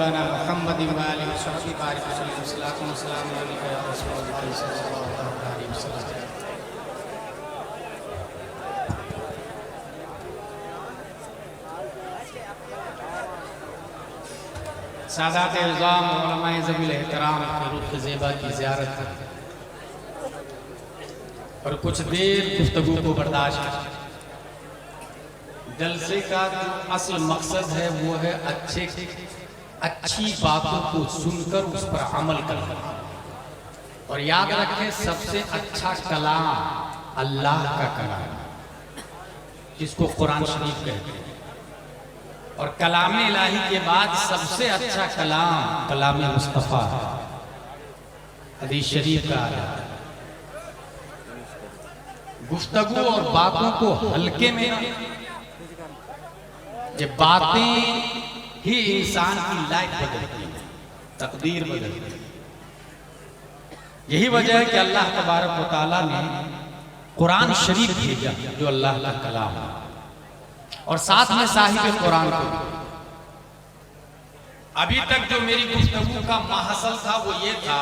मुहम्मद व आलिहि व सहबिहि बारिक वसल्लम सल्लल्लाहु अलैहि या रसूलल्लाह सल्लल्लाहु अलैहि वसल्लम। सादात इल्ज़ाम उलमाए ज़वील एहतराम के रुख ज़ेबा की ज़ियारत और कुछ देर गुफ्तगू को बर्दाश्त। जलसे का जो असल मकसद है वो है अच्छी बातों को सुनकर उस पर अमल करना। और याद रखें, सबसे अच्छा कलाम अल्लाह का कलाम, जिसको कुरान शरीफ कहते हैं। और कलाम इलाही के बाद सबसे अच्छा कलाम कलाम मुस्तफ़ा है। हदीस शरीफ का आया, गुफ्तगू और बातों को हल्के में, ये बातें ही इंसान की लाइफ बदलती है, तकदीर बदलती है। यही वजह है कि अल्लाह तबारक व तआला ने कुरान शरीफ भेजा जो अल्लाह का कलाम है, और साथ में साहिब कुरान को। अभी तक जो मेरी गुफ्तगू का महसल था वो ये था,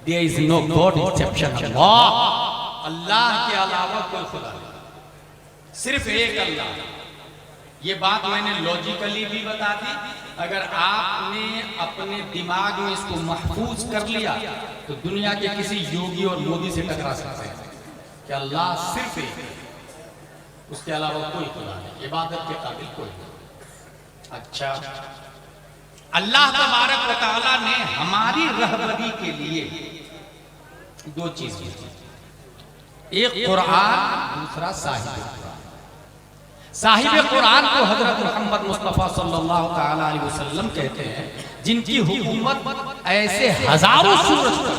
there is no god exception Allah, Allah के अलावा कोई खुदा नहीं, सिर्फ एक अल्लाह। ये बात मैंने लॉजिकली भी बता दी। अगर आपने अपने दिमाग में इसको महफूज कर लिया तो दुनिया के किसी योगी और मोदी से टकरा सकते हैं कि अल्लाह सिर्फ एक, उसके अलावा कोई खुदा नहीं, इबादत के काबिल कोई नहीं। अच्छा, अल्लाह तबारक व तआला ने हमारी रहबरी के लिए दो चीज की, एक कुरान, दूसरा साहिब कुरान। साहिब कुरान को हजरत मोहम्मद मुस्तफ़ा सल्लल्लाहु ताला अलैहि वसल्लम कहते हैं, जिनकी हुकूमत ऐसे हजारों सूरज पर,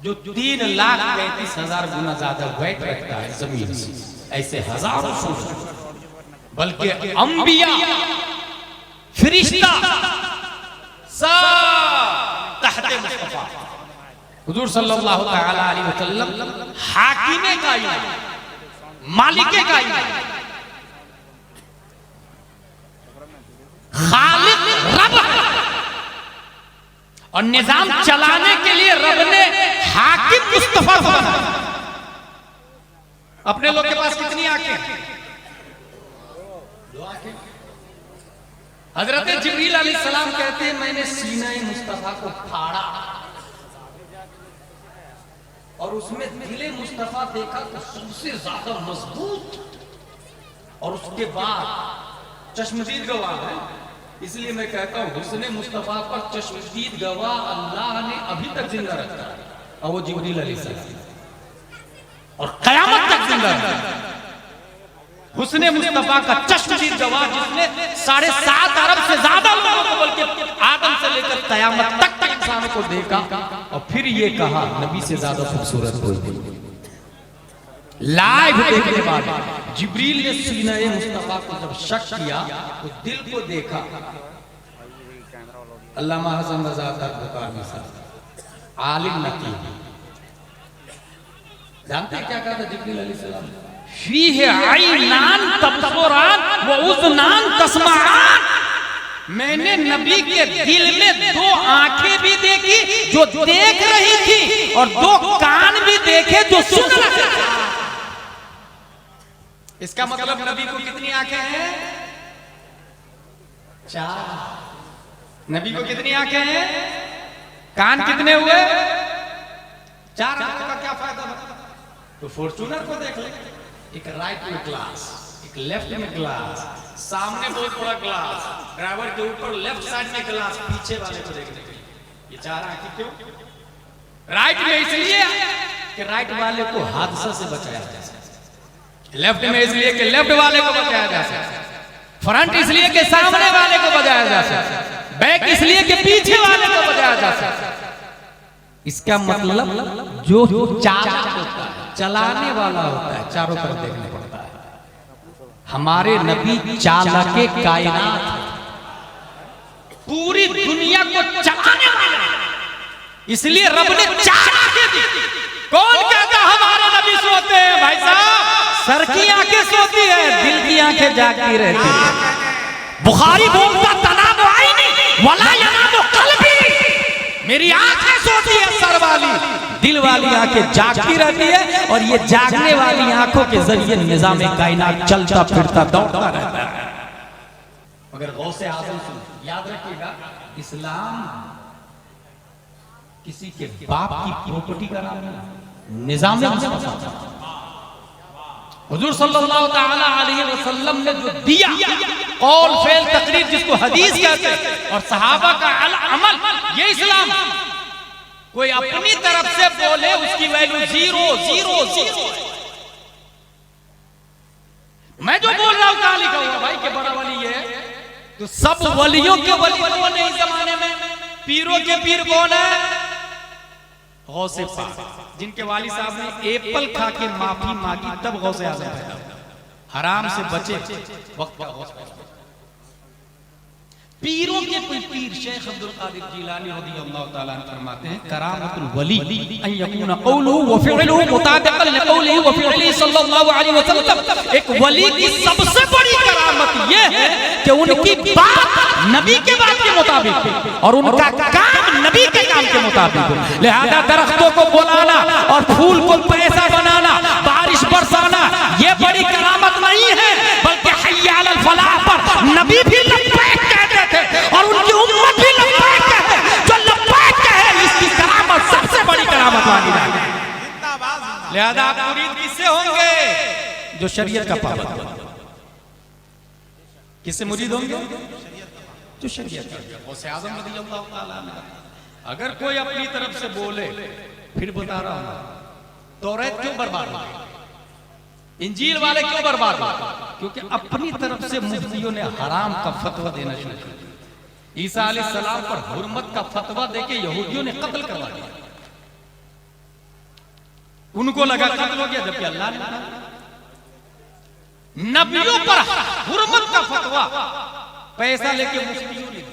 जो 3,35,000 गुना ज्यादा वेट रखता है जमीन से, ऐसे हजारों सूरज, बल्कि अंबिया, फरिश्ता सब तहते मुस्तफ़ा हुजूर सल्लल्लाहु ताला अलैहि वसल्लम हाकिमे कायनात, मालिके कायनात, खालिक रब, और निजाम चलाने के लिए रब ने हाकिम मुस्तफा को बनाया। अपने लोग के पास कितनी आंखें? दो आंखें। हजरत जिब्रील अलैहिस्सलाम कहते हैं, मैंने सीना मुस्तफा को फाड़ा और उसमें दिले मुस्तफा देखा तो सबसे ज्यादा मजबूत, और उसके बाद चश्मदीद गवाह है, इसलिए मैं कहता हूं हुस्ने मुस्तफा पर चश्मदीद गवाह अल्लाह ने अभी तक जिंदा रखा है, और वो जिब्रील अलैहिस्सलाम, और कयामत तक जिंदा रखा। हुस्ने मुस्तफा का चश्मदीद गवाह जिसने 7.5 अरब से ज्यादा लोगों को, बल्कि आदम से लेकर कयामत तक इंसानों को देखा, और फिर ये कहा नबी से ज्यादा खूबसूरत कोई नहीं। लाइव देखने के बाद जिब्रील ने सीना मुस्तफा को जब शक किया तो दिल को देखा। अल्लामा हसन रज़ा तर्जुमानी साहब आलिम नकीब, जानते हैं क्या कहा था जिब्रील अलैहिस्सलाम? फीहे ऐनान तबसुरान व उज़नान तस्माआन, मैंने नबी के दिल में 2 आंखें भी देखी जो देख रही थी, और 2 कान भी देखे जो सुन रहे थे। इसका मतलब नबी को कितनी आंखें हैं? 4। नबी को कितनी आंखें हैं? कान कितने हुए? 4 आंखों का क्या फायदा? तो फॉर्च्यूनर को देख ले, एक राइट में ग्लास, एक लेफ्ट में ग्लास, सामने बहुत बड़ा ग्लास, ड्राइवर के ऊपर लेफ्ट साइड में ग्लास, पीछे वाले को देखने के लिए। ये 4 आंखें क्यों? राइट में इसलिए कि राइट वाले को हादसा से बचाया जा सके, लेफ्ट में इसलिए कि लेफ्ट वाले को बचाया जा सके, फ्रंट इसलिए कि सामने वाले को बचाया जा सके, बैक इसलिए कि पीछे वाले को बचाया जा सके। इसका मतलब जो चालक होता है, चलाने वाला होता है, चारों तरफ देखने पड़ता है। हमारे नबी चालके कायनात, पूरी दुनिया को चलाने वाले, इसलिए रब ने 4 आंखें दी। कौन कहता हमारे नबी सोते हैं? भाई साहब, सर की आंखें सोती है, दिल की आंखें जागती रहती है। बुखारी बोलता तनाम आईनी वला यनामु क़ल्बी, मेरी आंखें सोती है सर वाली, दिल वाली आंखें जागती रहती है, और ये जागने वाली आंखों के जरिए निजाम कायनात चलता फिरता दौड़ता रहता है। मगर गौसे आज़म सुन, याद रखिएगा, इस्लाम किसी के बाप की प्रॉपर्टी का नाम नहीं, निजाम हुजूर सल्लल्लाहु ताला अलैहि वसल्लम ने जो दिया, कौल फेल तकरीर जिसको हदीस कहते हैं, और सहाबा का अमल, ये इस्लाम। कोई अपनी तरफ से बोले उसकी वैल्यू जीरो जीरो जीरो। मैं जो बोल रहा हूं कहां लिखा हुआ भाई के बड़ा वली ये, तो सब वलियों के वली कौन है इस जमाने में? पीरों के पीर कौन है? गौसे पाक, जिनके वाली साहब ने एप्पल खा के माफी मांगी तब गौसे आज़म पैदा हुआ। हराम से बचे वक्त का गौस पैदा। पीरों के कोई पीर शेख अब्दुल कादिर जिलानी रज़ियल्लाहु ताला अन्हु फरमाते हैं, करामतुल वली अन यकूना क़ौलुहु व फ़िअलुहु मुताबिक़न लिक़ौलिहि व फ़िअलिहि सल्लल्लाहु अलैहि वसल्लम। एक वली की सबसे बड़ी करामत ये है कि उनकी बात नबी के बात के मुताबिक और उनका काम नबी के काम के मुताबिक। लिहाजा दरख्तों को बुलाना और फूल को पैसा बनाना, बारिश बरसाना, ये बड़ी करामत नहीं है, बल्कि हय्या अलल फलाह पर नबी भी लब्बैक कहते थे और उनकी उम्मत भी लब्बैक कहे। जो लब्बैक कहे इसकी करामत सबसे बड़ी करामत मानी जाती है। लिहाजा आप मुरीद किससे होंगे? जो शरीयत का पाबंद हो। किससे मुरीद होंगे? जो शरीयत का। गौसे आज़म रज़ियल्लाहु ताला अन्हु अगर कोई अपनी तरफ से बोले, फिर बता रहा हूं, तौरात क्यों बर्बाद हो गई, इंजील वाले क्यों बर्बाद हो गए? क्योंकि अपनी तरफ से मुफ्तियों ने हराम का फतवा देना शुरू कर दिया। ईसा अलैहिस्सलाम पर हुर्मत का फतवा देके यहूदियों ने कत्ल करवा दिया। उनको लगा कत्ल हो गया, जबकि अल्लाह ने नबियों पर हुर्मत का फतवा पैसा लेके मुफ्तियों ने दिया।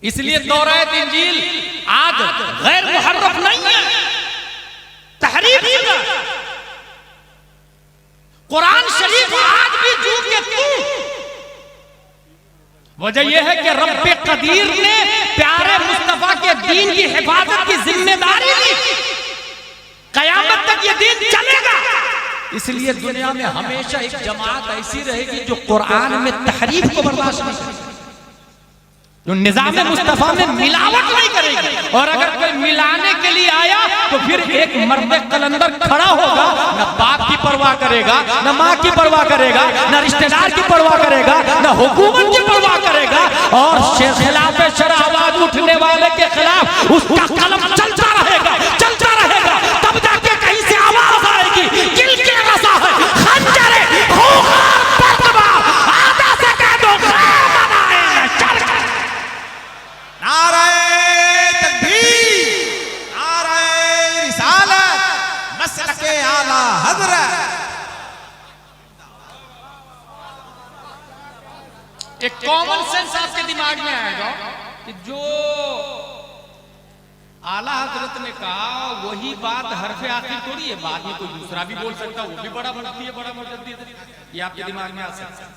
इसलिए तौरात इंजील आज गैर मुहर्रफ नहीं है, तहरीफ शुदा। कुरान शरीफ आज भी जू के तू। वजह यह है कि रब्बे कदीर ने प्यारे मुस्तफा के दीन की हिफाजत की जिम्मेदारी ली। कयामत तक ये दीन चलेगा। इसलिए दुनिया में हमेशा एक जमात ऐसी रहेगी जो कुरान में तहरीफ को बर्दाश्त नहीं करेगी, जो निजाम मुस्तफा में मिलावट नहीं करेगी। और अगर कोई मिलाने के लिए आया तो फिर एक मर्द कलंदर खड़ा होगा, न बाप की परवाह करेगा, न माँ की परवाह करेगा, न रिश्तेदार की परवाह करेगा, न हुकूमत की परवाह करेगा, और खिलाफ शरअ आवाज उठने वाले के खिलाफ उसका कलम चलता रहेगा, चलता रहेगा। तब जाके कहीं से आवाज आएगी, किल के रसा है, खंजर है, खूंखार बर्तबा, आधा से कह दो नारे तकबीर, नारे रिसालत, मसलके आला हज़रत। एक कॉमन सेंस आपके दिमाग में आएगा कि जो आला हजरत ने कहा वही बात हरफे आखिर थोड़ी है, बाद में कोई दूसरा भी बोल सकता है, वो भी बड़ा मुफ्ती है, बड़ा मुजद्दिद है। ये आपके दिमाग में आ सकता है,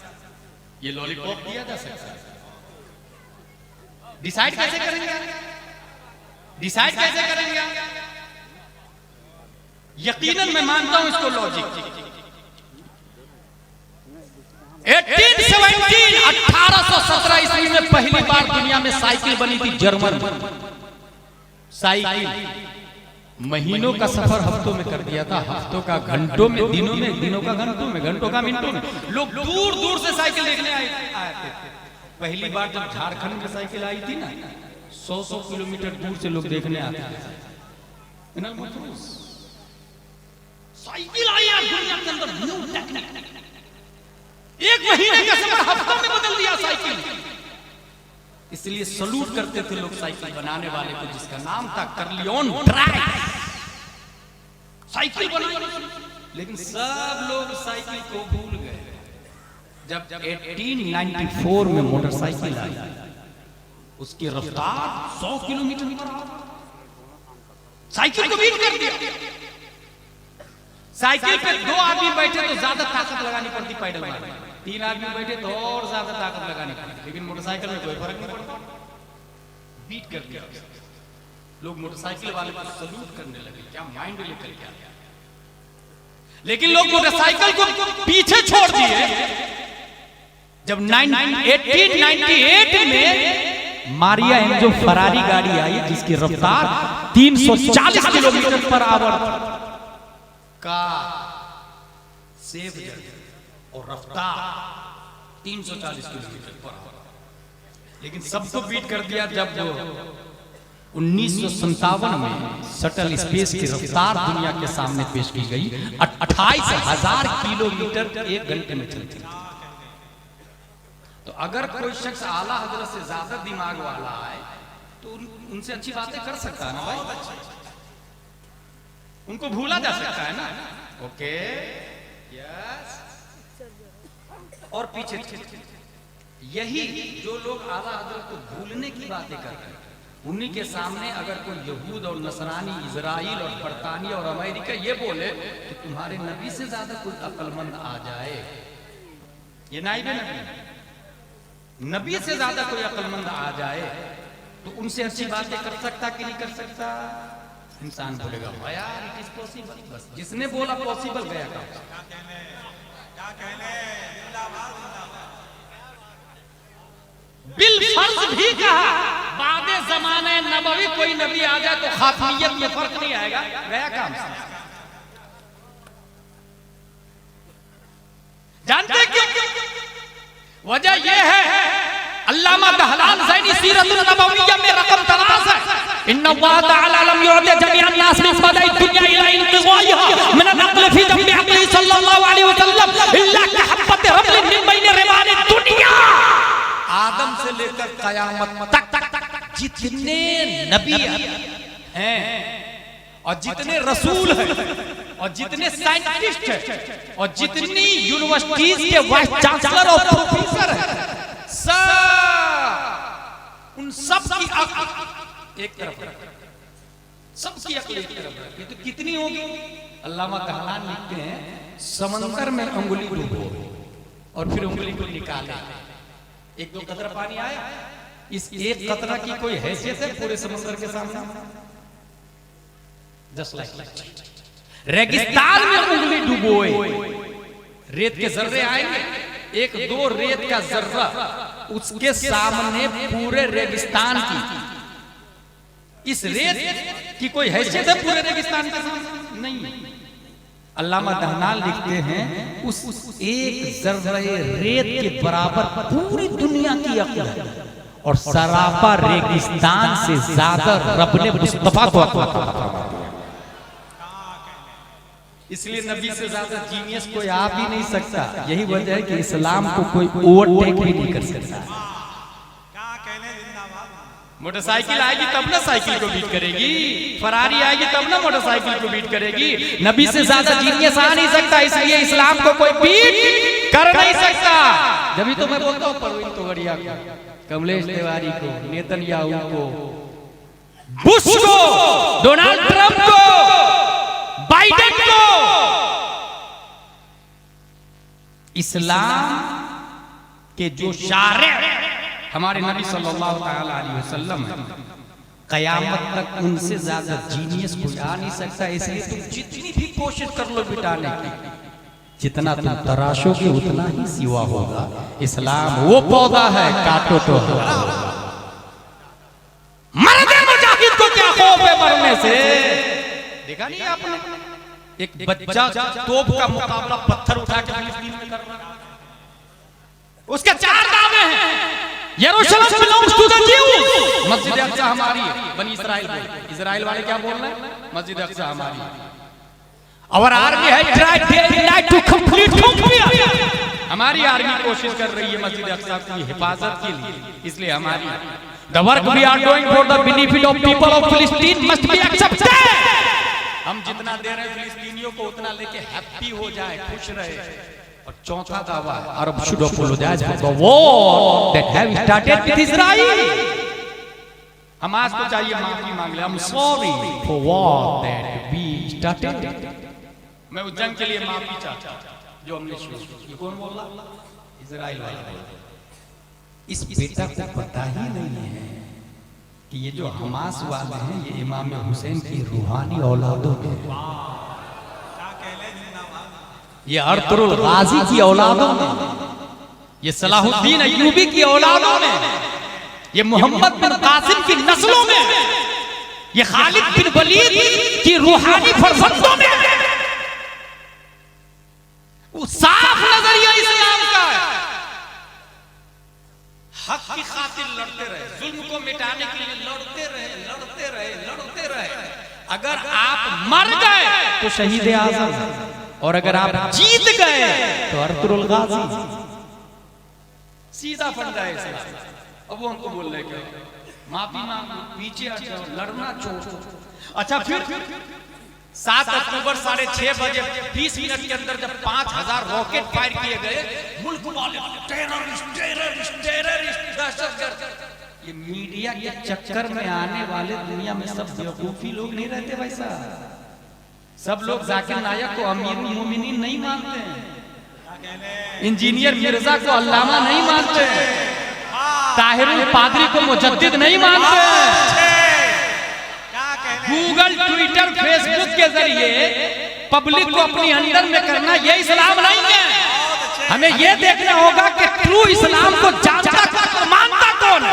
ये लॉलीपॉप दिया जा सकता है। डिसाइड कैसे करेंगे? डिसाइड कैसे करेंगे? यकीनन मैं मानता हूं इसको लॉजिक। 1817 ईस्वी में पहली बार दुनिया में साइकिल बनी थी, जर्मन साइकिल। महीनों का सफर हफ्तों में कर दिया था, हफ्तों का घंटों में, दिनों में, दिनों का घंटों में, घंटों का मिनटों में। लोग दूर दूर से साइकिल देखने आए थे। पहली बार जब झारखंड में साइकिल आई थी ना, 100 किलोमीटर दूर से लोग देखने आते थे। साइकिल आई है दुनिया के अंदर, न्यू टेक्निक। एक महीने का सफर हफ्तों में बदल दिया साइकिल। इसलिए सलूट करते थे लोग साइकिल बनाने वाले को, जिसका नाम था कर्लियोन ड्राइव। साइकिल बनाई, लेकिन सब लोग साइकिल को भूल गए। जब 1894 में मोटरसाइकिल आई, उसकी रफ्तार 100 किलोमीटर पर साइकिल को बीट कर दिया। साइकिल पे 2 आदमी बैठे तो ज्यादा ताकत लगानी पड़ती पैडल मारने। 3 आदमी बैठे तो और ज्यादा ताकत लगानी पड़ती, लेकिन मोटरसाइकिल में कोई फर्क नहीं पड़ता, बीट कर दिया। लोग मोटरसाइकिल वाले को सल्यूट करने लगे, क्या माइंड लेकर के आया। लेकिन लोग मोटरसाइकिल को पीछे छोड़ दिए जब 1898 में मारिया एंजो फरारी गाड़ी आई जिसकी रफ्तार 340 किलोमीटर पर आवर का सेफ और रफ्तार 340 किलोमीटर पर आवर, लेकिन सबको बीट कर दिया जब 1957 में शटल स्पेस की रफ्तार दुनिया के सामने पेश की गई 28,000 किलोमीटर 1 घंटे में चलती। तो अगर कोई शख्स आला हजरत से ज्यादा दिमाग वाला है तो उनसे अच्छी बातें कर सकता है ना भाई, उनको भूला जा सकता है ना। Okay yes. और पीछे यही जो लोग आला हजरत को भूलने की बातें करते हैं, उन्हीं के सामने अगर कोई यहूद और नसरानी, इजराइल और बरतानिया और अमेरिका ये बोले कि तुम्हारे नबी से ज्यादा कोई अक्लमंद आ जाए, ये नाइब नबी से ज्यादा कोई अक्लमंद आ जाए तो उनसे अच्छी बातें कर सकता कि नहीं कर सकता? इंसान बोलेगा यार इट इज पॉसिबल, बस जिसने बोला पॉसिबल गया काम। बिल फर्ज भी कहा बादे जमाने नबवी कोई नबी आ जाए तो खाफियत में फर्क नहीं आएगा, गया काम। जानते क्यों? वजह यह है अल्लामा दहलान ज़ैनी सीरतुन नबविय्या में रकम तलाश है, इन्नल्लाह तआला लम युअति जमीअन नास मिन बदाई दुनिया इला इंक़िज़ाइहा मिन अल-अक़ल फी जंबि अक़ली सल्लल्लाहु अलैहि वसल्लम इल्ला कहब्बत रबलिन मिन बैन रिमानी दुनिया। आदम से लेकर कयामत तक जितने नबी हैं और जितने रसूल हैं और जितने साइंटिस्ट हैं और जितनी यूनिवर्सिटीज के वाइस चांसलर और प्रोफेसर हैं, सब उन सब की अक्ल एक तरफ, सबकी अक्ल एक तरफ। ये तो कितनी होगी? अल्लामा दहलान लिखते हैं समंदर में अंगुली डूबो और फिर उंगली को निकाले, 1-2 कतरा पानी आया, इस एक कतरा की कोई हैसियत है पूरे समंदर के सामने? जस्ट लाइक रेगिस्तान में उंगली डुबोए, रेत के जर्रे आएंगे, 1-2 रेत का जर्रा उसके सामने पूरे रेगिस्तान की, इस रेत की कोई हैसियत है पूरे रेगिस्तान के सामने? नहीं। अल्लामा दहलान लिखते हैं उस एक जर्रे रेत के बराबर पूरी दुनिया की अक्ल है और सरापा रेगिस्तान से ज्यादा रब ने मुस्तफा को अक्ल अता फरमाया। इसलिए नबी से ज्यादा जीनियस कोई आ भी नहीं सकता। यही वजह है कि इस्लाम को कोई ओवरटेक भी नहीं कर सकता। मोटरसाइकिल आएगी तब ना साइकिल को बीट करेगी, फरारी आएगी तब ना मोटरसाइकिल को बीट करेगी। नबी से ज्यादा जीनियस आ नहीं सकता, इसलिए इस्लाम को कोई बीट कर नहीं सकता। जब तो मैं बोलता हूँ परवीन तोगड़िया को, कमलेश तिवारी को, नेतन्याहू को, बुश को, डोनाल्ड ट्रंप को, बाइडेन को, इस्लाम के जो शारे हमारे नबी सल्लल्लाहु ताला अलैहि वसल्लम है, कयामत तक उनसे ज्यादा जीनियस कोई आ नहीं सकता। इसलिए तुम जितनी भी कोशिश कर लो बिटाने की, जितना तुम तराशोगे उतना ही सिवा होगा। इस्लाम वो पौधा है काटो तो मर्द मुजाहिद को क्या खौफ है मरने से? देखा नहीं आपने एक बच्चा तोप का मुकाबला पत्थर उठा के फिलिस्तीन में कर रहा है, उसके 4 दावे हैं। यरूशलेम बिलोंग्स टू द ज्यूज, मस्जिद अक्सा हमारी है, बनी इस्राइल में। इजराइल वाले क्या बोल रहे हैं? मस्जिद अक्सा हमारी है। और आर्मी है tried day and night to complete complete, हमारी आर्मी कोशिश कर रही है मस्जिद अक्सा की हिफाजत के लिए, इसलिए हमारी the work we are doing for the benefit of people of Palestine must be accepted. हम जितना दे रहे हैं फिलिस्तीनियों को उतना लेके हैप्पी हो जाए, खुश रहे। और चौथा दावा, Arab should apologise for the war that have started with Israel. Hamas को चाहिए माफी मांग ले, I am sorry for war that we started. मैं उस जंग के लिए माफी चाहता हूं जो हमने शुरू की। कौन बोल रहा? इजराइल वाले इस बेटा को पता ही नहीं है कि ये जो हमास वाले हैं ये इमाम हुसैन की रूहानी औलादों के, ये अर्तुरुल गाजी की औलादों में, ये सलाहुद्दीन अय्यूबी की औलादों में, ये मोहम्मद बिन कासिम की नस्लों में, ये खालिद बिन वलीद की रूहानी फरजंदों में। वो साफ नजरिया इस्लाम का है। हक की खातिर लड़ते रहे, जुल्म को मिटाने के लिए लड़ते रहे, लड़ते रहे, लड़ते रहे। अगर आप मर गए तो शहीद आजम, और अगर आप जीत गए तो अर्तुरुल गाजी। सीधा फंडा है इस्लाम। अब वो हमको बोल रहे क्या, माफी मांगो, पीछे हट जाओ, लड़ना छोड़ो। अच्छा फिर 7 अक्टूबर 6:30 बजे 20 मिनट के अंदर जब 5000 रॉकेट फायर किए गए, मुल्क वाले टेररिस्ट टेररिस्ट टेररिस्ट दहशतगर्द, ये मीडिया के चक्कर में आने वाले दुनिया में सब बेवकूफी लोग नहीं रहते भाई साहब। सब लोग जाकिर नायक को अमीरुल मोमिनीन नहीं मानते हैं, इंजीनियर मिर्जा को अल्लामा नहीं मानते हैं, ताहिरुल पादरी को मुजद्दिद नहीं मानते हैं। गूगल, ट्विटर, फेसबुक के जरिए पब्लिक को अपनी अंडर में करना ये इस्लाम नहीं है। हमें ये देखना होगा कि ट्रू इस्लाम को जानता कौन, मानता कौन।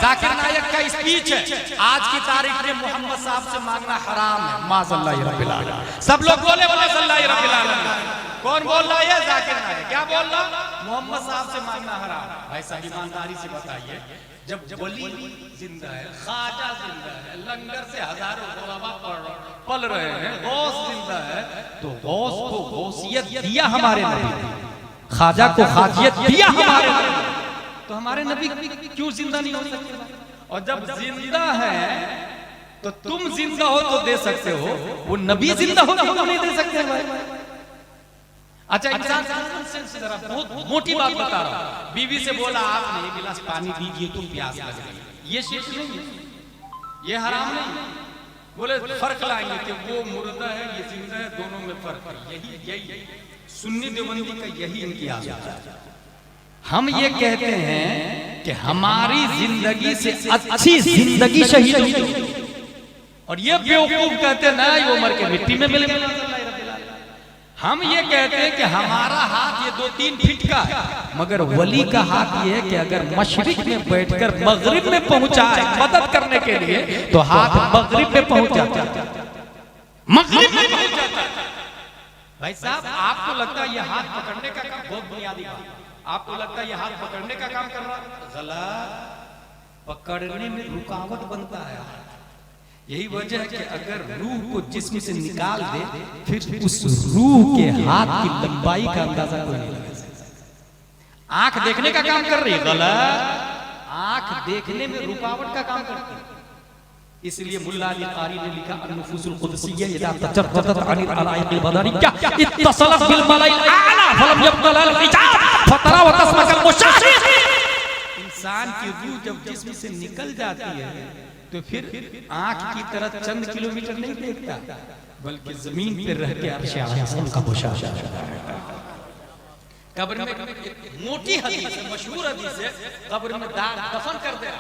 जाकिर नायक का स्पीच है, आज की तारीख में मोहम्मद साहब से मांगना हराम है, माज़अल्लाह रब्बिल आलमीन। सब लोग बोले माज़अल्लाह रब्बिल आलमीन। कौन बोल रहा है? जाकिर नायक। क्या बोल रहा? मोहम्मद साहब से मांगना हराम। भाई साहब ईमानदारी से बताइए, जब वली जिंदा है, ख्वाजा जिंदा है, लंगर से हजारों गुलाबा पल रहे हैं, गौस जिंदा है, तो गौस को गौसियत दिया हमारे नबी, ख्वाजा को ख्वाजियत दिया हमारे नबी, तो हमारे नबी क्यों जिंदा नहीं हो सकते? और जब जिंदा है तो तुम जिंदा हो तो दे सकते हो, वो नबी जिंदा हो तो नहीं दे सकते भाई। अच्छा इंसान जरा बहुत मोटी बात बता रहा हूं। बीवी से बोला आपने एक गिलास पानी दीजिए तो प्यास लग रही है, ये शिर्क नहीं है, ये हराम नहीं। बोले फर्क लाएंगे कि वो मुर्दा है ये जिंदा है, दोनों में फर्क है। यही सुन्नी देवबंदी का यही इम्तियाज है। हम ये कहते हैं कि हमारी जिंदगी से अच्छी जिंदगी शहीद हुई, और ये बेवकूफ कहते ना ये उम्र के मिट्टी में मिले। हम ये कहते हैं कि हमारा हाथ ये 2-3 फीट का है, मगर वली का हाथ ये है कि अगर मशरिक में बैठकर मगरिब में पहुंचा है मदद करने के लिए, तो हाथ मगरिब में पहुंच जाता है, मगरिब में पहुंच जाता है। भाई साहब आपको लगता है ये हाथ पकड़ने का काम बहुत बुनियादी बात, आपको लगता है ये हाथ पकड़ने का काम कर रहा है, गलत। पकड़ने में रुकावट बनता है। यही वजह है कि अगर रूह को जिस्म से निकाल दे, फिर उस रूह के हाथ की लंबाई का अंदाजा कोई नहीं लगा सकता। आंख देखने का काम कर रही है, गलत। आंख देखने में रुकावट का काम करती है। इसलिए मुल्ला अली कारी ने लिखा अन-नुफूसुल कुदसिय्या इज़ा तजर्रदत अनिल अलाइक़िल बदरिय्या इत्तसलत बिल मलाइल आला फलम यब्तल अल हिजाब फतरा व तस्मकल मुशाशिर। इंसान की रूह जब जिस्म से निकल जाती है तो फिर आंख की तरह चंद किलोमीटर नहीं देखता, बल्कि जमीन पे रह के अर्श आज़म का मुशाहिदा करता है। कब्र में मोटी हदीस है, मशहूर हदीस है, कब्र में दाग दफन कर दे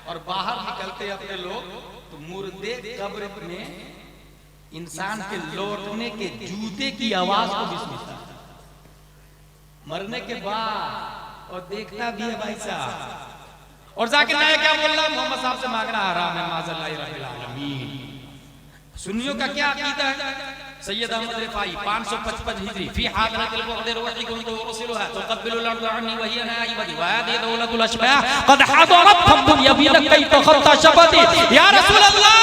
और बाहर निकलते अपने लोग, तो मुर्दे कब्र में इंसान के लौटने के जूते की आवाज को भी सुनता है मरने के बाद, और देखता भी है भाई साहब। और जाकिर नायक क्या बोल रहा है? मोहम्मद साहब से मांगना हराम है, माज़अल्लाह रब्बिल आलमीन। सुन्नियों का क्या अकीदा है? सैयद अहमद रिफाई 555 हिजरी फी हादरतिल मुक़द्दर रूही कुन्तु रसूलुहा तुक़ब्बिलुल अर्द अन्नी व हिया नाइबती व हादिहि दौलतुल अशबाह क़द हदरत फद्दुन यबीनक कैफ़ खत्ता शबती। या रसूल अल्लाह,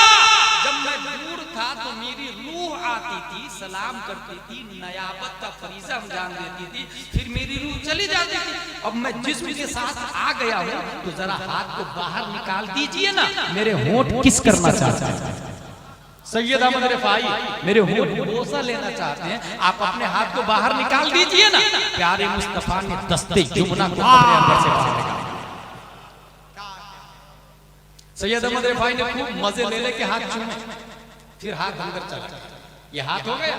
जब मैं दूर था तो मेरी रूह आती थी, सलाम करती थी, नयाबत का फरीज़ा अंजाम देती थी, फिर मेरी रूह चली जाती थी। अब मैं जिस्म के साथ आ गया हूं, तो जरा हाथ को बाहर निकाल दीजिए ना, मेरे होंठ किस करना चाहते हैं? सैयद अहमद रिफाई मेरे होंठ बोसा लेना चाहते हैं, आप अपने हाथ को बाहर निकाल दीजिए ना। प्यारे मुस्तफा ने दस्ते जुमना को कब्र अंदर से बाहर निकाला। सैयद अहमद रिफाई ने खूब मजे ले लेके हाथ चूमे, फिर हाथ अंदर चला, ये हाथ हो गया,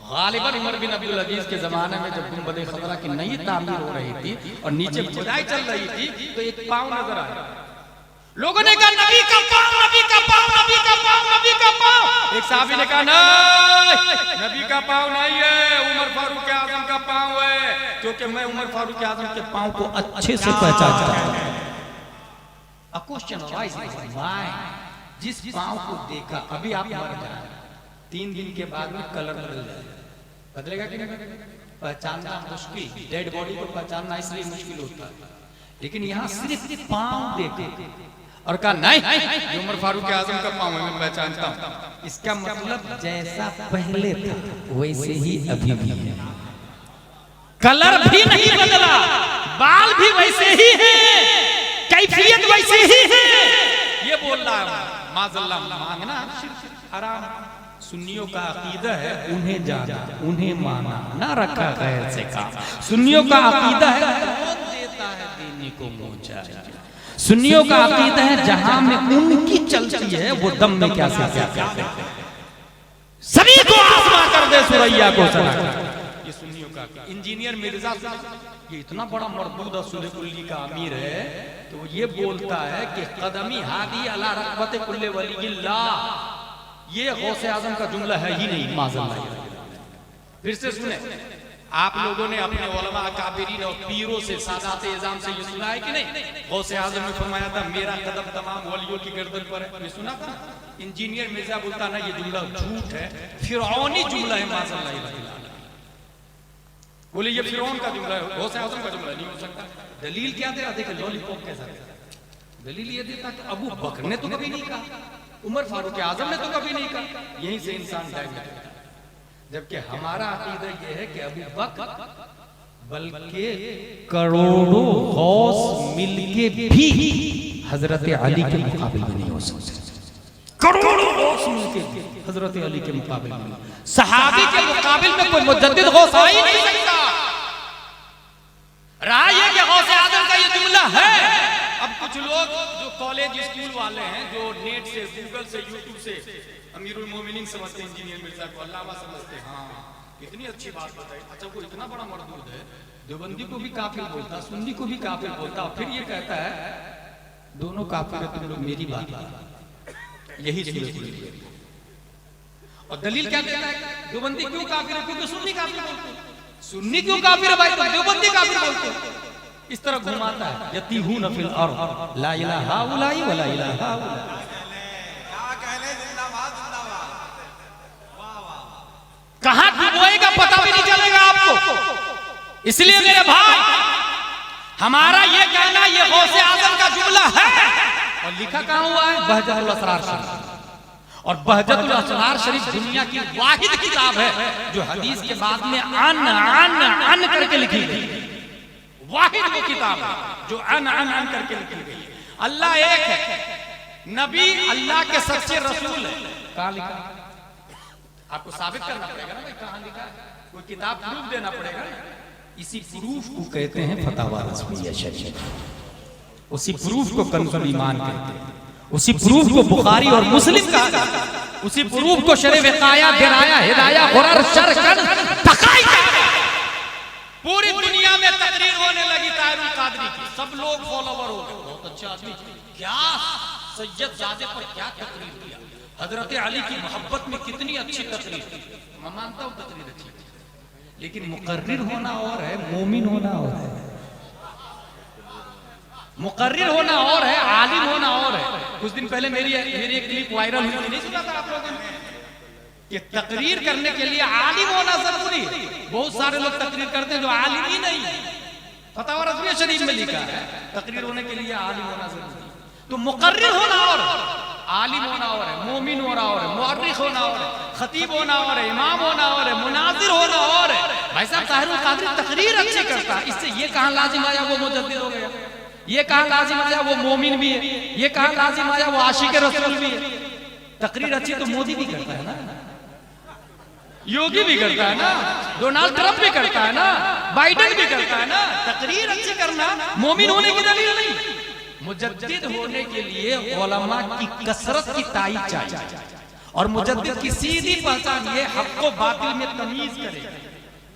गालिबन उमर बिन अब्दुल अजीज के जमाने में जब गुंबद खजरा की नई तामीर हो रही थी और नीचे खुदाई चल रही थी तो एक पांव नजर आया। लोगों ने कहा नबी का पांव, नबी का पांव, नबी का पांव, नबी का पांव। एक साहबी ने कहा नहीं, नबी का पांव नहीं है, उमर फारूक आजम का पांव है, क्योंकि मैं उमर फारूक आजम के पांव को अच्छे से पहचानता हूं। A question arises, why? जिस पांव को देखा, अभी आप मर जाए 3 दिन के बाद में कलर बदल जाए, बदलेगा कि नहीं? पहचानना मुश्किल, डेड बॉडी को पहचानना इसलिए मुश्किल होता है, लेकिन यहाँ सिर्फ पांव देखे और कहा नहीं, ये उमर फारूक आजम का पांव है, मैं पहचानता हूं। इसका मतलब जैसा पहले था वैसे ही अभी भी है, कलर भी नहीं बदला, बाल भी वैसे ही है, कैफियत वैसे ही है। ये बोल रहा है माज़अल्लाह, मांगना हराम। सुन्नियों का अकीदा है उन्हें जाना, उन्हें माना, ना रखा गैर से काम। सुन्नियों का अकीदा है कौन देता है देने को मुंह चाहिए। सुन्नियों का अकीदा है जहां में उनकी चलती है वो दम में क्या से क्या करते हैं, सभी को आसमा कर दे सुरैया को सना। ये सुन्नियों का इंजीनियर मिर्जा ये इतना बड़ा मरदूद असूल कुल्ली का अमीर है तो ये बोलता है कि कदमी हादी अला रकबत कुल्ले वलील्लाह। ये गौसे आजम का जुमला है ही नहीं, माज़अल्लाह। फिर से सुने, आप लोगों ने अपने उलमा अकाबिरीन और पीरों से, सादात इज़ाम से ये सुना है कि नहीं? गौसे आजम ने फरमाया था मेरा कदम तमाम वलियों की गर्दन पर है, ये सुना था? इंजीनियर मिर्जा बोलता ना ये जुमला झूठ है, फिरौनी जुमला है, माज़अल्लाह। बोले ये फिरौन का जुमला है, गौसे आजम का जुमला नहीं हो सकता। दलील क्या दे रहा? देखिए लॉलीपॉप कैसा है। दलील ये देता कि अबू बकर ने तो कभी नहीं कहा, उमर फारूक आजम ने तो कभी नहीं कहा, यहीं से इंसान जाएगा। जबकि हमारा अकीदा यह है कि अबू बकर बल्कि करोड़ों गौस मिलके भी हजरत अली के मुकाबिले में नहीं हो सकते। करोड़ों गौस मिलके हजरत अली के मुकाबिले में, सहाबी के मुकाबिले में कोई मुजद्दिद गौस आ ही नहीं सकता। राय है कि गौसे आजम का ये जुमला है। अब कुछ लोग जो कॉलेज स्कूल वाले हैं, जो नेट से, गूगल से, यूट्यूब से अमीरुल मोमिनीन समझते हैं, इंजीनियर मिर्जा को अल्लामा समझते हैं। हाँ कितनी अच्छी बात बताई। अच्छा वो इतना बड़ा मरदूद है, देवबंदी को भी काफिर बोलता, सुन्नी को भी काफिर बोलता, फिर ये कहता है दोनों काफिर है, तुम लोग मेरी बात मानो। यही सूरत। और दलील क्या देता है? देवबंदी क्यों काफिर है? क्योंकि सुन्नी काफिर बोलते हैं। सुन्नी क्यों काफिर है भाई? तो देवबंदी काफिर बोलते हैं। इस तरह घुमाता है। यतीहून फिल अर्द ला इलाहा उलाई वला इलाहा उलाई। कहां डुबोएगा पता भी नहीं चलेगा आपको। इसलिए मेरे भाई हमारा ये कहना ये गौसे आजम का जुमला है। और लिखा कहां हुआ है? बहजतुल असरार शरीफ। और बहजतुल असरार शरीफ दुनिया की वाहिद किताब है जो हदीस के बाद में अन करके लिखी गई। वाहिद वो किताब है जो अन करके लिखी गई। अल्लाह एक है, नबी अल्लाह के सच्चे रसूल है। कहां लिखा? आपको साबित करना पड़ेगा ना भाई कहां लिखा है। कोई किताब प्रूफ देना पड़ेगा। इसी प्रूफ को कहते हैं फतवा रज़विय्या शरीफ। उसी प्रूफ को कंजुल ईमान कहते हैं। उसी प्रूफ को बुखारी और मुस्लिम कहा जाता है। उसी प्रूफ को शरे विकाया, दिराया, हिदाया, गुरर, शरकन, तकाई कहा जाता है। पूरी दुनिया में तकरीर होने लगी ताहिरुल कादरी की, सब लोग फॉलोवर हो गए। बहुत अच्छा आदमी, क्या सैयद ज़ादे पर क्या तकरीर किया, हजरत अली की मोहब्बत में कितनी अच्छी तकरीर की। मैं मानता हूँ तकरीर अच्छी, लेकिन मुकर्रिर होना और है, मोमिन होना और है। मुकर्रिर होना और है, आलिम होना और है। कुछ दिन पहले मेरी एक क्लिप वायरल हुई, नहीं सुना था आप लोगों ने? कि तकरीर करने के लिए आलिम होना जरूरी है। बहुत सारे लोग तकरीर करते हैं जो आलिम ही नहीं है। फतवा रज़विय्या शरीफ में लिखा है तकरीर होने के लिए आलिम होना जरूरी है। तो मुकर्रिर होना और आलिम होना और है, मोमिन होना और है, मुअर्रिख होना और है, खतीब होना और है, इमाम होना और है, मुनाजिर होना और है। भाई साहब ताहिरुल कादरी तकरीर अच्छी करता है, इससे ये कहां लाजिम आया वो मुजद्दिद हो गया? ये कहां लाजिम आया वो मोमिन भी है? ये कहां लाजिम आया वो आशिक रसूल भी है? तकरीर अच्छी तो मोदी भी करता है ना, योगी भी करता है ना, डोनाल्ड ट्रंप भी करता है ना, बाइडेन भी करता है ना। तकरीर अच्छी करना मोमिन होने की दलील नहीं। मुजद्दिद होने के लिए उलमा की कसरत की ताईद चाहिए। और मुजद्दिद की सीधी पहचान ये हक को बातिल में तमीज करे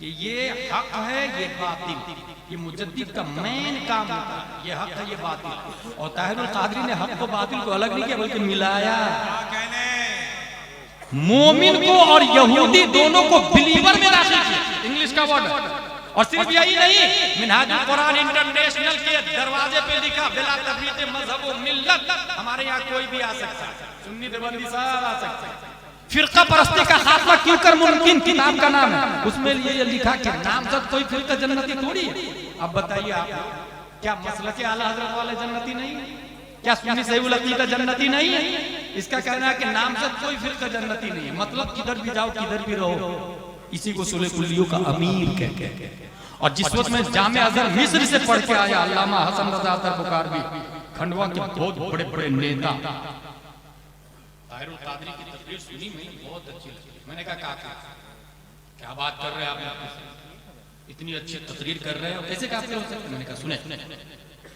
कि ये हक है ये बातिल, ये मुजद्दिद का मेन काम होता है, ये हक है ये बातिल। और ताहिरुल कादरी ने हक को बातिल को अलग नहीं किया बल्कि मिलाया। मोमिन को और यहूदी दोनों को बिलीवर में दाखिल किया, इंग्लिश का वर्ड। और सिर्फ यही नहीं, मिनहाजुल कुरान इंटरनेशनल के दरवाजे पे लिखा बिला तफरीक मजहब व मिल्लत, हमारे यहाँ कोई भी आ सकता है, सुन्नी देवबंदी सब आ सकते हैं। फिरका परस्ती का खात्मा क्यों कर मुमकिन, किताब का नाम है, उसमें ये लिखा कि नामजद कोई फिरका जन्नती थोड़ी है। अब बताइए आप, क्या मसलक आला हजरत वाले जन्नती नहीं है? क्या सुन्नी सहीउल अकीदा जन्नती नहीं है? इसका कहना है कि नामजद कोई फिरका जन्नती नहीं है, मतलब किधर भी जाओ किधर भी रहो, इसी को सुले कुल्लियों का अमीर कहते हैं। और जिस वक्त में जामे अजहर मिस्र से पढ़ के आया अल्लामा हसन रजा बुखारवी, खंडवा के बहुत बड़े बड़े नेता, ताहिरुल कादरी की तकरीर सुनी मुझे बहुत अच्छी लगी। मैंने कहा क्या बात कर रहे हैं आप, इतनी अच्छी तकरीर कर रहे हो, कैसे काफिर हो सकते? मैंने कहा सुने,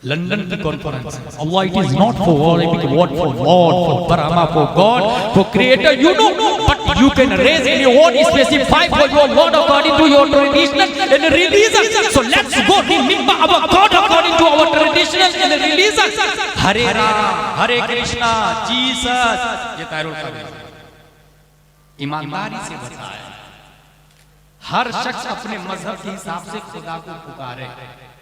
लंदन की conference, Allah it is not for Arabic word for Lord, for Brahma for God, for Creator you know, but you can raise any word specify for your Lord according to your traditional and religion. So let's go remember our God according to our traditional and religion. Hare Ram, Hare Krishna, Jesus. ये ताहिरुल कादरी ईमानदारी से बताया, हर शख्स अपने मजहब के हिसाब से खुदा को पुकारे,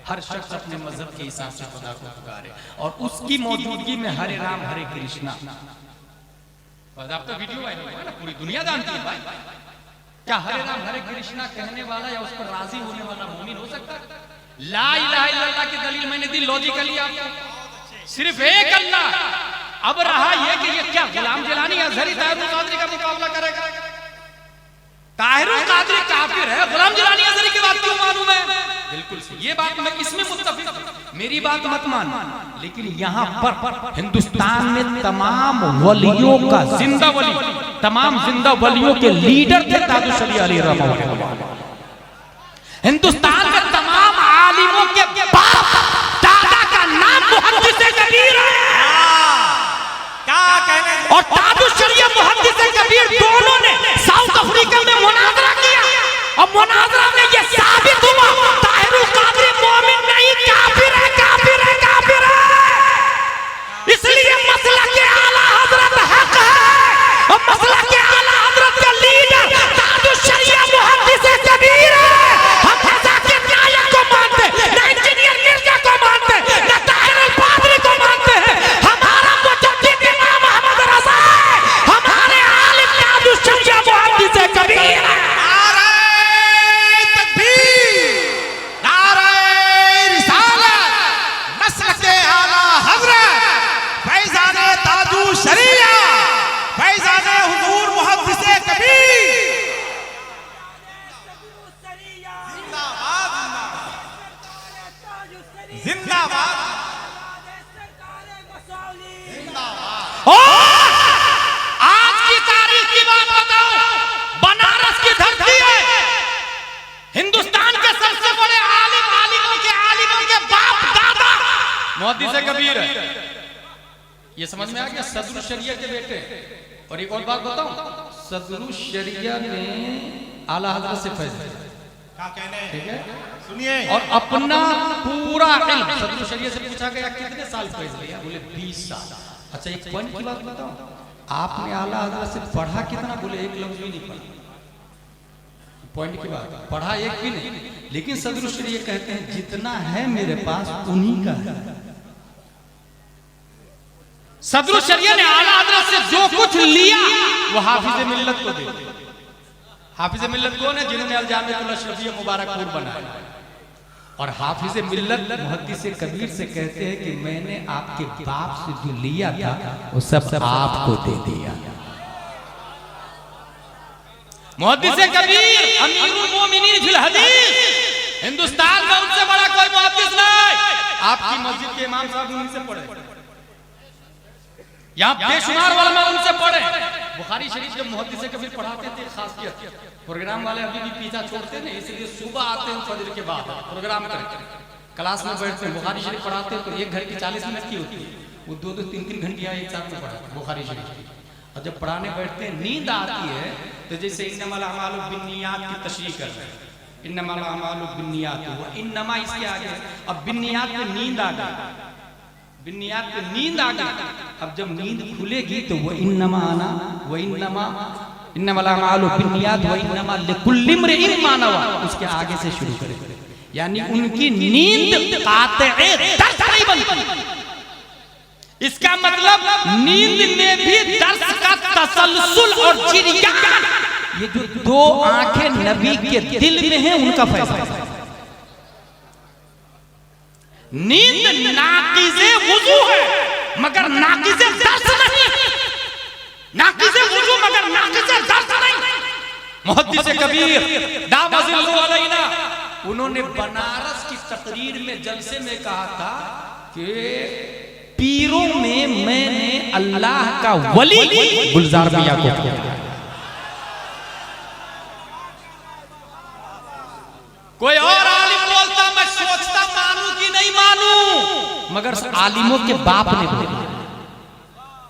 हर शख्स अपने मजहब के हिसाब से खुदा को पुकारे, और उसकी मौजूदगी में हरे राम हरे कृष्णा। आप तो वीडियो वायरल हुआ ना, पूरी दुनिया जानती है भाई। क्या हरे राम हरे कृष्णा कहने वाला या उस पर राजी होने वाला मोमिन हो सकता है? ला इलाहा इल्लल्लाह की दलील मैंने दी लॉजिकली आपको, सिर्फ एक अल्लाह। अब रहा यह कि ये क्या गुलाम जिलानी अजहरी ताहिरुल कादरी का मुकाबला करेगा? ताहिरुल कादरी काफिर है, गुलाम जिलानी अजहरी की बात क्यों मालूम है? बिल्कुल सही, ये बात मैं इसमें मुत्तफिक हूं, मेरी बात मत मान। लेकिन यहाँ पर हिंदुस्तान में तमाम वलियों का जिंदा वली, तमाम जिंदा वलियों के लीडर थे ताजुल शरीय अली रहमतुल्लाह। हिंदुस्तान के तमाम आलिमों के बाप दादा का नाम मुहद्दिस कबीर है। क्या कहने, और ताजुल शरीय मुहद्दिस कबीर दोनों ने साउथ अफ्रीका में मुनाजरा किया, और मुनाजरा में ये साबित हुआ ताहिरुल कादरी मोमिन नहीं काफिर है, काफिर है, काफिर है। इसलिए मसला के आला हजरत हक है, और मसला के आला हजरत का लीडर ताजुल शरीय मुहद्दिस कबीर है। हम जाकिर नायक को मानते, ना इंजीनियर मिर्जा को मानते, ना ताहिरुल कादरी को मानते हैं। हमारा मुजद्दिद इमाम अहमद रज़ा है, हमारे आलिम ताजुल शरीय मुहद्दिस कबीर है। शरीया फैज़ाने हुजूर मुहद्दिस कबीर, जिंदाबाद जिंदाबाद। आज की तारीख की बात बताओ, बनारस की धरती है, हिंदुस्तान के सबसे बड़े आलिमों के बाप दादा मुहद्दिस कबीर है। ये समझ में आ गया, सदरुल शरिया के बेटे। और एक और बात बताऊं, सदरुल शरिया ने आला हजरत से फैज़ लिया, क्या कहने, ठीक है सुनिए। और अपना पूरा इल्म सदरुल शरिया से पूछा गया कितने साल फैज़ लिया? बोले 20 साल। अच्छा एक पॉइंट की बात बताऊं, आपने आला हजरत से पढ़ा कितना? बोले एक लफ्ज भी नहीं पढ़ा। पॉइंट की बात, पढ़ा एक भी नहीं। लेकिन सदरुल शरिया कहते हैं जितना है मेरे पास उन्हीं का है। सदरुल शरिया ने आला हजरत से जो कुछ लिया वो हाफिज मिल्लत को दे दिया। हाफिज मिल्लत कौन है? जिन्होंने अल-जामिअतुल अशरफिया मुबारकपुर बनाया। और हाफिज मिल्लत मुहद्दिस कबीर से कहते हैं कि मैंने आपके बाप से जो लिया था वो सब आपको दे दिया। मुहद्दिस कबीर अमीरुल मोमिनीन फिल हदीस, हिंदुस्तान में उनसे बड़ा कोई मुहद्दिस नहीं। आपकी मस्जिद के इमाम साहब उनसे पढ़े, यहाँ बेशुमार वाला उनसे पढ़े। बुखारी शरीफ जब मुहद्दिस कबीर पढ़ाते थे, खासियत प्रोग्राम वाले अभी भी पीछा छोड़ते नहीं, इसलिए सुबह आते हैं फजर के बाद प्रोग्राम करके क्लास में बैठते हैं, बुखारी शरीफ पढ़ाते हैं तो 1 घंटे 40 मिनट की होती है, वो 2-2, 3-3 घंटियां एक साथ में पढ़ाते बुखारी शरीफ। और जब पढ़ाने बैठते हैं नींद आती है तो जैसे इन्नमल अमालु बिन्नियात की तशरीह कर रहे हैं, इन्नमल अमालु बिन्नियात, वो इन्नमा इसके आगे, अब बिन्नियात पे नींद आ गई, बिन्नियात पे नींद आ गई। अब जब नींद खुलेगी तो वो इन्नमा आना, वो इन्नमा इन्नमल अमालु बिन्नियात व इन्नमा लिकुल्लि इम्रिइन मा नवा, उसके आगे से शुरू करें। यानी उनकी नींद कातिए दर्स नहीं बनती। इसका मतलब नींद में भी दर्स का तसलसल और जिरियान, ये जो दो आंखें नबी के दिल में हैं उनका फैसला है। नींद नाकिज़े वुजू है मगर नाकिज़े दर्स नहीं, नाकिज़े वुजू मगर नाकिज़े दर्स नहीं। मुहद्दिस कबीर दामजिल्लु अलैना, उन्होंने बनारस की तकरीर में जलसे में कहा था कि पीरों में मैंने अल्लाह का वली गुलजार मियां को किया। कोई और आलिम बोलता मैं सोचता मानूं कि नहीं मानूं, मगर आलिमों के बाप ने बोला,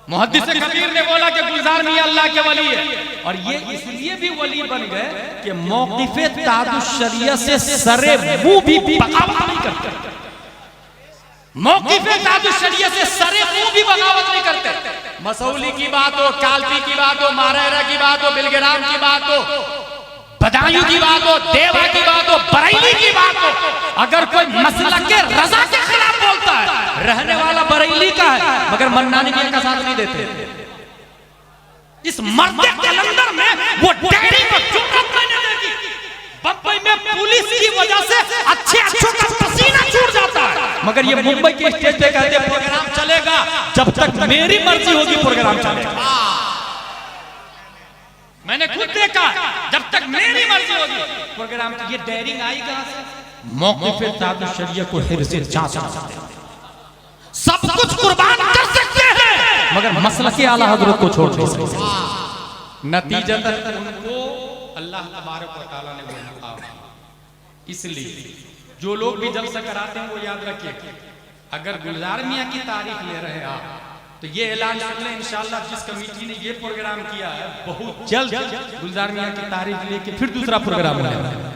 मुहद्दिस कबीर ने बोला कि गुलजार मियां अल्लाह के वली है। और ये इसलिए भी वली बन गए कि मौक़िफ़े तादुश शरिया से सरे मुंह भी बगावत नहीं करते, मौक़िफ़े तादुश शरिया से सरे मुंह भी बगावत नहीं करते। मसौली की बात हो, कालपी की बात हो, मारेरा की बात हो, बिलग्राम की बात हो, बदायूं की बात हो, देवा की बात हो, बरेली की बात हो, अगर कोई मसलक के रज़ा के खिलाफ बोलता है, रहने वाला बरेली का है मगर मन्नानी मियां का साथ नहीं देते। इस मर्द कलंदर में वो डेरी को जुर्रत नहीं देगी। बम्बई में पुलिस की वजह से अच्छे अच्छों का पसीना छूट जाता है, मगर ये मुंबई के स्टेज पे कहते हैं प्रोग्राम चलेगा जब तक मेरी मर्जी होगी, प्रोग्राम चलेगा। मैंने खुद देखा, जब तक मेरी मर्जी होगी प्रोग्राम। ये डेयरिंग आई कहां से? मौक़िफ़े तादुश शरिया को हिर्ज़े जांच सकते हैं, सब कुछ कुर्बान कर सकते हैं मगर मसलके आला हज़रत को छोड़ नहीं सकते। नतीजतन उनको अल्लाह तबारक व तआला ने बोला। इसलिए जो लोग भी जलसा कराते हैं वो याद रखिए, अगर गुलजार मियां की तारीख ले रहे हैं आप तो ये ऐलान कर लें इंशाअल्लाह, जिस कमेटी ने ये प्रोग्राम किया है बहुत जल्द गुलजार मियां की तारीख लेके फिर दूसरा प्रोग्राम बनाएगा,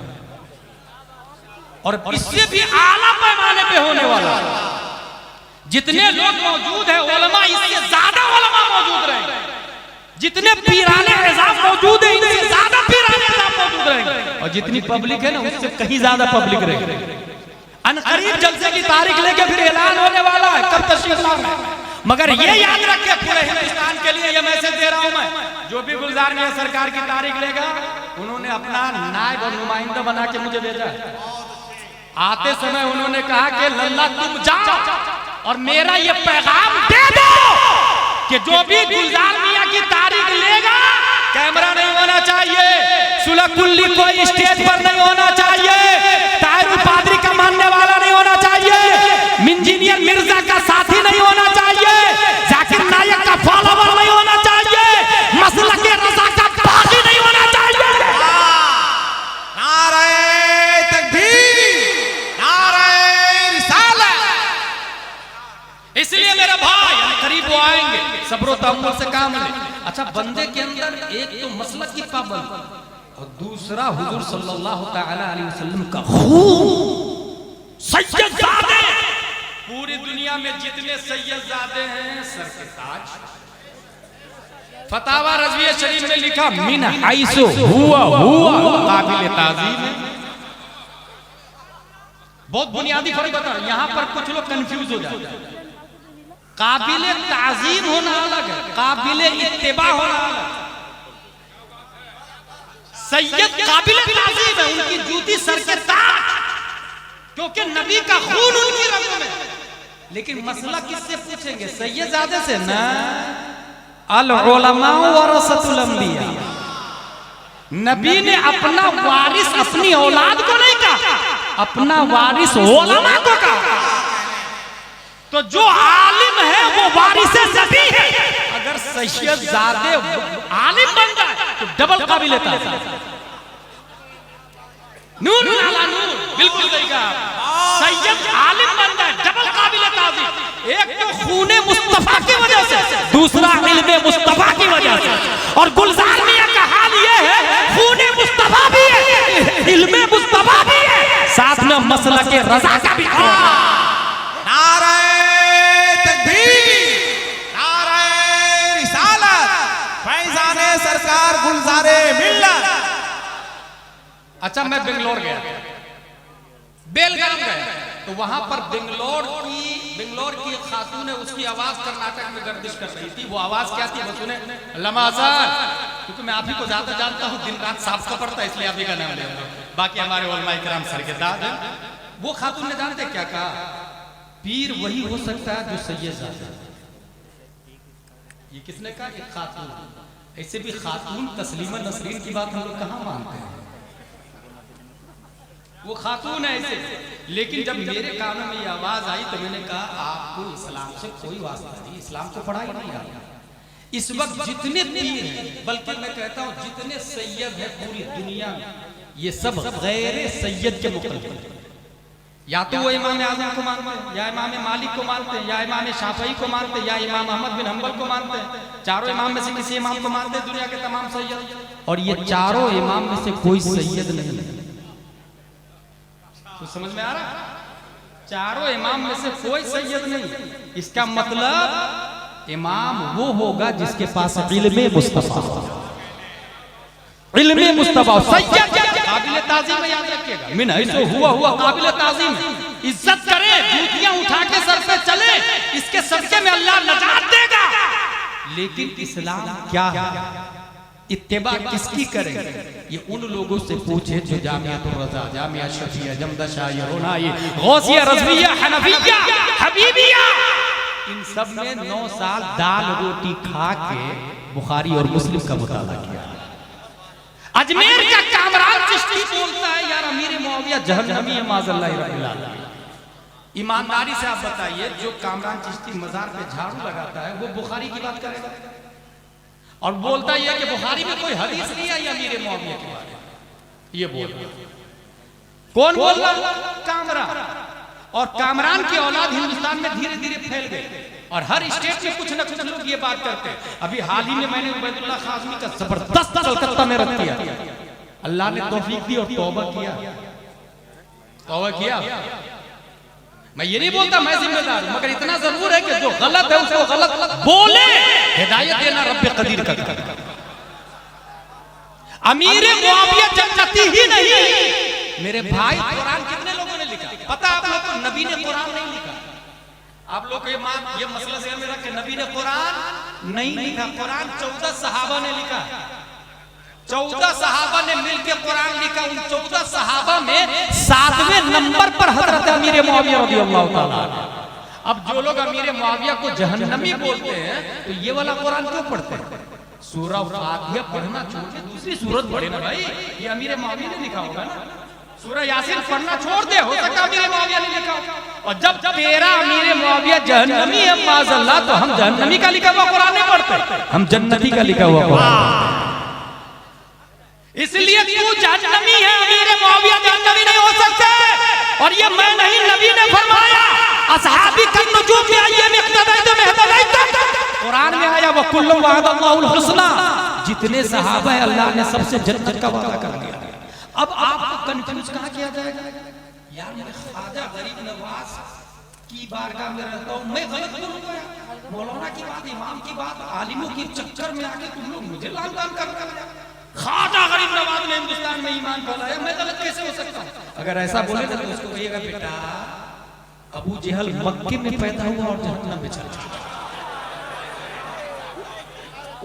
और इससे भी आला पैमाने पे होने वाला। जितने लोग मौजूद हैं उलमा, इससे ज्यादा उलमा मौजूद रहेंगे। जितने पीराने निज़ाम मौजूद है इनसे ज्यादा पीराने निज़ाम मौजूद रहेंगे, और जितनी पब्लिक है ना उससे कहीं ज्यादा पब्लिक रहेगी। अनकरीब जलसे की तारीख लेके फिर ऐलान होने वाला है, कब तशरीफ लाएंगे। मगर ये याद रखिए, पूरे हिंदुस्तान के लिए ये मैसेज दे रहा हूं मैं, जो भी गुलजार मियां सरकार की तारीख लेगा, उन्होंने अपना नायब और नुमाइंदा बना के मुझे भेजा है। आते समय उन्होंने कहा कि लल्ला तुम जाओ और मेरा ये पैगाम दे दो कि जो भी गुलजार मियां की तारीख लेगा, कैमरा नहीं होना चाहिए, सुलह कुल्ली कोई स्टेज पर नहीं होना चाहिए, ताहिर पादरी का मानने वाला नहीं होना चाहिए, इंजीनियर मिर्जा का साथी नहीं होना चाहिए, जाकिर नायक का फॉलोवर नहीं होना चाहिए, मसलक के रज़ा का बागी नहीं होना चाहिए। नारे तकबीर, नारे रिसालत। इसलिए मेरा भाई करीब वो आएंगे, सब्र तहम्मुल से काम ले। अच्छा, बंदे के अंदर एक तो मसलक की पाबंदी और दूसरा हुजूर सल्लल्लाहु तआला अलैहि वसल्लम का खून। सैयदजादे, पूरी दुनिया में जितने सैयदजादे हैं सर के ताज। फतावा रज़विया शरीफ में लिखा मिन हाइसु हुआ काबिल ताज़ीम। बहुत बुनियादी फर्क बता, यहां पर कुछ लोग कंफ्यूज हो जाते हैं। काबिल ताज़ीम होना अलग है, काबिल इत्तिबा होना अलग। सैयद काबिल ताज़ीम है, उनकी जूती सर के ताज, क्योंकि नबी का खून उनकी रग में। लेकिन मसला किससे पूछेंगे? सैयदजादे से ना। अल उलमा वरसतुल अंबिया, नबी ने अपना वारिस अपनी औलाद को नहीं कहा, अपना वारिस उलमा को कहा। तो जो आलिम है वो वारिस नबी है। अगर सैयदजादे आलिम बन जाए तो डबल काबिल ताज़ीम, नूर अला नूर, बिल्कुल सही कहा। सैयद आलिम बन जाए डबल काबिल ताज़ीम। एक तो खूने मुस्तफा की वजह से, दूसरा इल्मे मुस्तफा की वजह वजह से। और गुलजार मियां का हाल ये है, खूने मुस्तफा भी है, इल्मे मुस्तफा भी है, साथ में मसलक रजा का भी। नारे तकबीर, नारे रिसालत, फैजाने सरकार गुलजारे मिल्लत। अच्छा, मैं बेंगलोर गया, बेलगाम गया, तो वहां पर बेंगलोर की खातून है, उसकी आवाज कर्नाटक में गर्दिश कर रही थी। वो आवाज क्या थी वो सुने, अल्लामा आजाद, क्योंकि मैं आप ही को ज्यादा जानता हूँ, दिन रात साफ का पड़ता है, इसलिए आप ही का नाम ले रहा हूं। बाकी हमारे उलमा इकराम सरदार हैं। वो खातून ने जानते क्या कहा, पीर वही हो सकता है जो सैयद ज़ादा। ये किसने कहा, एक खातून। ऐसे भी खातून तस्लीमा नसरीन की बात हम लोग कहाँ मानते हैं, वो खातून है ऐसे। लेकिन जब मेरे कानों में ये आवाज आई तो मैंने कहा आपको इस्लाम से कोई वास्ता नहीं, इस्लाम को पढ़ा ही नहीं आता। इस वक्त जितने पीर हैं, बल्कि मैं कहता हूं जितने सैयद हैं पूरी दुनिया में, ये सब गैर सैयद के मुकल्लिद। या तो वो इमाम आज़म को मानते हैं, या इमाम मालिक को मानते हैं, या इमाम शाफई को मानते हैं, या इमाम अहमद बिन हम्बल को मानते हैं। चारों इमाम में से किसी इमाम को मानते हैं दुनिया के तमाम सैयद। और ये चारों इमाम में से कोई सैयद नहीं है। तो समझ में आ रहा, चारों इमाम में से कोई सैयद नहीं। इसका मतलब इमाम वो होगा जिसके पास इल्मे मुस्तफा, इल्मे मुस्तफा। सैयद काबिल ताज़ीम, याद रखिएगा, मिन ऐसो हुआ काबिल ताज़ीम, इज्जत करे, जूतियां उठा के सर पे चले, इसके सदके में अल्लाह नजात देगा। लेकिन इस्लाम क्या है, इत्तेबा किसकी करें, ये उन लोगों से पूछे जो जामियातुर रज़ा, जामिया शफिया, जमदशा, यरोनाई, गौसिया, रज़विया, हनफिया, हबीबिया, इन सब में 9 साल दाल रोटी खा के बुखारी और मुस्लिम का मुताला किया। अजमेर का कामरान चिश्ती बोलता है यार अमीर मुआविया जहन्नमी है, माज़अल्लाह रब्बिल आलमीन। ईमानदारी से आप बताइए, जो कामरान चिश्ती मजार पे झाड़ू लगाता है वो बुखारी की बात करेगा? और बोलता यह कि बुखारी में कोई हदीस नहीं आई अमीर मुआविया के बारे में। ये बोल कौन बोल रहा? कामरान। और कामरान की औलाद हिंदुस्तान में धीरे धीरे फैल गई और हर स्टेट में कुछ न कुछ लोग ये बात करते हैं। अभी हाल ही में मैंने उबैदुल्लाह खाज़मी का जबरदस्त कलकत्ता में रख दिया। अल्लाह ने तौफीक दी और तौबा किया, तौबा किया। मैं ये नहीं बोलता मैं जिम्मेदार हूं, मगर इतना जरूर है कि जो गलत है उसको गलत बोले, हिदायत देना रब्बे कदीर का काम। अमीर मुआविया जन्नती ही नहीं मेरे भाई। कुरान कितने लोगों ने लिखा पता आप लोग को? नबी ने कुरान नहीं लिखा। आप लोग ये मसला ज़हन में रख के, नबी ने कुरान नहीं लिखा। कुरान 14 सहाबा ने लिखा, 14 सहाबा ने मिलकर कुरान लिखा। उन 14 सहाबा में 7वें नंबर पर हजरत अमीर मुआविया रज़ियल्लाहु ताला। अब जो लोग अमीर मुआविया को जहन्नमी बोलते हैं तो ये वाला कुरान क्यों पढ़ते हैं? सूरह फातिहा पढ़ना छोड़ के दूसरी सूरत पढ़े ना भाई। ये अमीर मुआविया ने लिखा होगा ना। सूरह यासीन पढ़ना छोड़ दे, हो सकता है अमीर मुआविया ने लिखा हो। और जब तेरा अमीर मुआविया जहन्नमी है माज़अल्लाह, तो हम जहन्नमी का लिखा हुआ कुरान नहीं पढ़ते, हम जन्नती का लिखा हुआ कुरान पढ़ते। इसलिए तू जहन्नमी है, अमीर मुआविया जहन्नमी नहीं हो सकते। और ये मैं नहीं, नबी ने फरमाया असहाबी का नुजूम में आइए में इक्तदा में हदायत। कुरान में आया वो कुल्लु वअदल्लाहुल हुस्ना, जितने सहाबा है अल्लाह ने सबसे जन्नत का वादा कर दिया। अब आपको कंफ्यूज कहां किया जाएगा? यार मैं ख्वाजा गरीब नवाज की बारगाह में रहता हूं, मैं गलत बोलूंगा? मौलाना की बात, इमाम की बात, आलिमों के चक्कर में आके तुम लोग मुझे लाल लाल कर रहे हो। ख्वाजा गरीब नवाज ने हिंदुस्तान में ईमान फैलाया, मैं गलत कैसे हो सकता हूं? अगर ऐसा बोले तो उसको कहिएगा बेटा अबू जहल मक्के में पैदा हुआ और जहन्नम में चला गया।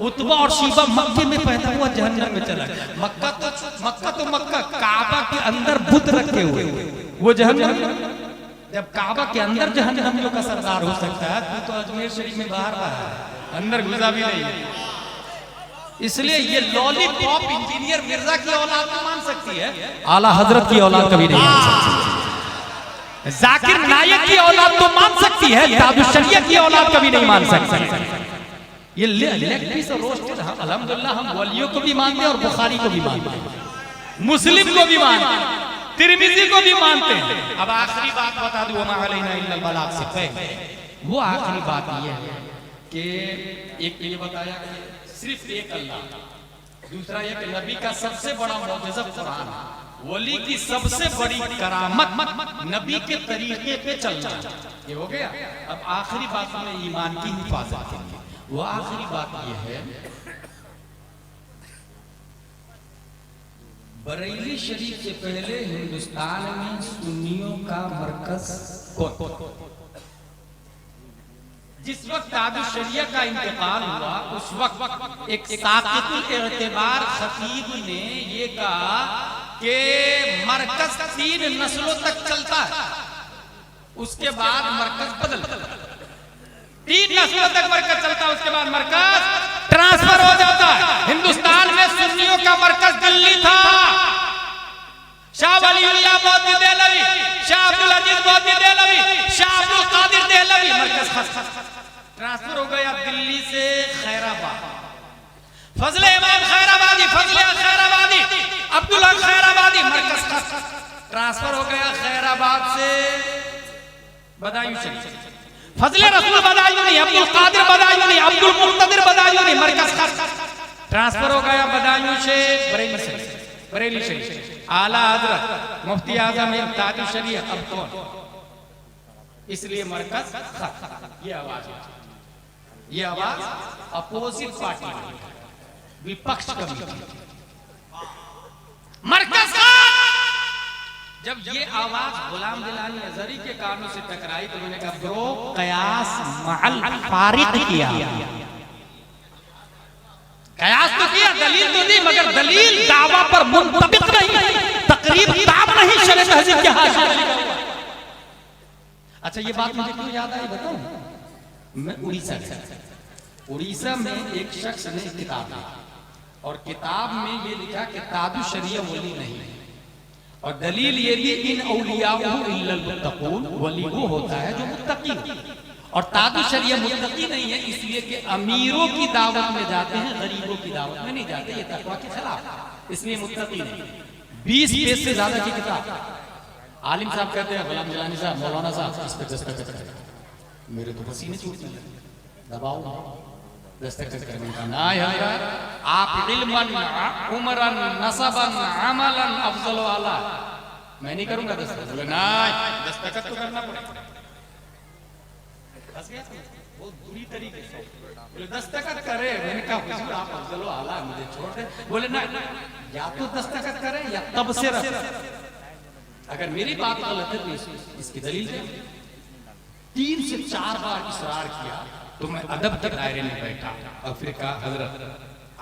उतबा और शीबा मक्के में पैदा हुआ, जहन्नम में चला गया। मक्का तो मक्का, काबा के अंदर बुत रखे हुए, वो जहन्नम। जब काबा के अंदर जहन्नमियों का सरदार हो सकता है, तू तो अजमेर शरीफ में बाहर रहा है, अंदर घुसा भी नहीं है। इसलिए ये लॉलीपॉप इंजीनियर मिर्जा की औलाद को मान सकती है, आला हजरत की औलाद कभी नहीं मान सकती। जाकिर नायक की औलाद तो मान सकती है, ताजुश शरिया की औलाद कभी नहीं मान सकती। ये लेग पीस और रोस्टेड, अल्हम्दुलिल्लाह हम वलियों को भी मानते हैं और बुखारी को भी मानते हैं, मुस्लिम को भी मानते हैं, तिरमिज़ी को भी मानते हैं। अब आखिरी बात बता दूं, वमा अलैना इल्लल बलाग से पहले वो आखिरी बात ये है कि एक ये बताया कि सिर्फ एक अल्लाह, दूसरा एक नबी का सबसे बड़ा मौजज़ा कुरान, वली की सबसे बड़ी करामत नबी के तरीके पे चलना। ये हो गया। अब आखिरी बात में ईमान की हिफाजत के लिए, वो आखिरी बात ये है, बरेली शरीफ से पहले हिंदुस्तान में सुन्नियों का मरकज कौन? जिस वक्त ताजुल शरिया का इंतकाल हुआ उस वक्त एक साकितुल एतबार खतीब ने ये कहा कि मरकज 3 नस्लों तक चलता है, उसके बाद मरकज बदल, 3 नस्लों तक मरकज चलता है, उसके बाद मरकज ट्रांसफर हो जाता है। हिंदुस्तान में सुन्नियों का मरकज दिल्ली था, शाह वलीउल्लाह बौद्धी देहलवी, शाह अब्दुल अजीज बौद्धी देहलवी, शाह अब्दुल कादिर देहलवी, मरकज ट्रांसफर हो गया दिल्ली से खैराबाद। फजले इमाम खैराबादी, फजले खैराबादी, अब्दुल्ला खैराबादी, मरकज ट्रांसफर हो गया खैराबाद से बदायूं शरीफ। फजले रसूल बदायूं, अब्दुल कादिर बदायूं, अब्दुल मुक्तदिर बदायूं, मरकज ट्रांसफर हो गया बदायूं से बरेली शरीफ, बरेली शरीफ। आला हजरत मुफ्ती आजम ताजुल शरिया अब कौन? इसलिए मरकज ये आवाज, ये आवाज अपोजिट पार्टी, विपक्ष कमेटी, मरकज जब ये आवाज गुलाम दिलानी अजहरी के कानों से टकराई तो मैंने कहा ब्रो कयास महल फारिग किया, कयास तो किया, दलील तो दी, मगर दलील दावा पर मुंतबिक नहीं, तकरीब ताब नहीं, शरह तहजीब के हाशिया। अच्छा ये बात मुझे क्यों याद आई बताऊं? मैं उड़ीसा में एक शख्स ने किताब लिखी और किताब में ये लिखा कि ताजुल शरिया वली नहीं है, और दलील ये भी इन औलियाहु इल्लल मुत्तकून, वली वो होता है जो मुत्तकी, और ताजुल शरिया मुत्तकी नहीं है इसलिए कि अमीरों की दावत में जाते हैं, गरीबों की दावत में नहीं जाते, ये तकवा के खिलाफ, इसलिए मुत्तकी नहीं। 20 पेज से ज्यादा की किताब। आलिम साहब कहते हैं गुलाम जिलानी साहब, मौलाना साहब इस पे दस्तखत करें, मेरे तो पसीने छूटने लगे, दबाओ दस्तखत करने का ना है। आप इल्मन उमरन नसबन अमलन अफजल वाला, मैं नहीं करूंगा दस्तखत। बोले ना दस्तखत तो करना पड़ेगा। बहुत बुरी तरीके से बोले दस्तखत करे, मैंने कहा हुजूर आप अफजल वाला मुझे छोड़ दे। बोले ना या तो दस्तखत करें या तब से रख, अगर मेरी बात गलत है तो इसकी दलील है। 3 से 4 बार इसरार किया तो मैं अदब के दायरे में बैठा और फिर कहा हजरत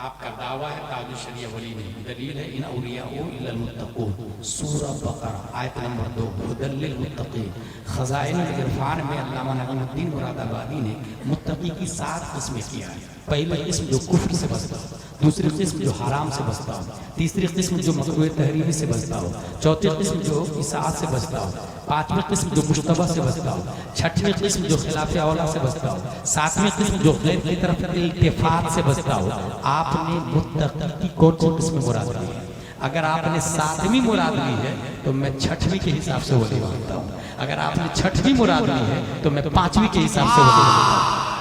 आपका दावा है ताजुल शरिया वली नहीं, दलील है इन औलियाहु इल्लल मुत्तकून, सूरह बकरा आयत नंबर 2, हुदल लिल मुत्तकीन। खज़ाइनुल इरफान में अल्लामा नईमुद्दीन मुरादाबादी ने मुत्तकी की 7 किस्में किया है। पहली किस्म जो कुफ्र से बचता हो, दूसरी किस्म जो हराम से बचता हो, तीसरी किस्म जो मकरूह तहरीमी से बचता हो, चौथी किस्म जो इसाअत से बचता हो, पांचवी किस्म जो मुश्तबा से बचता हो, छठवीं किस्म जो खिलाफ औला से बचता हो, सातवीं किस्म जो गैर की तरफ इल्तिफात से बचता हो। आपने मुत्तकी की कौन सी किस्म मुराद ली है? अगर आपने 7वीं मुराद ली है तो मैं 6वीं के हिसाब से वली मानता हूँ। अगर आपने 6वीं मुराद ली है तो मैं 5वीं के हिसाब से वली मानता हूँ।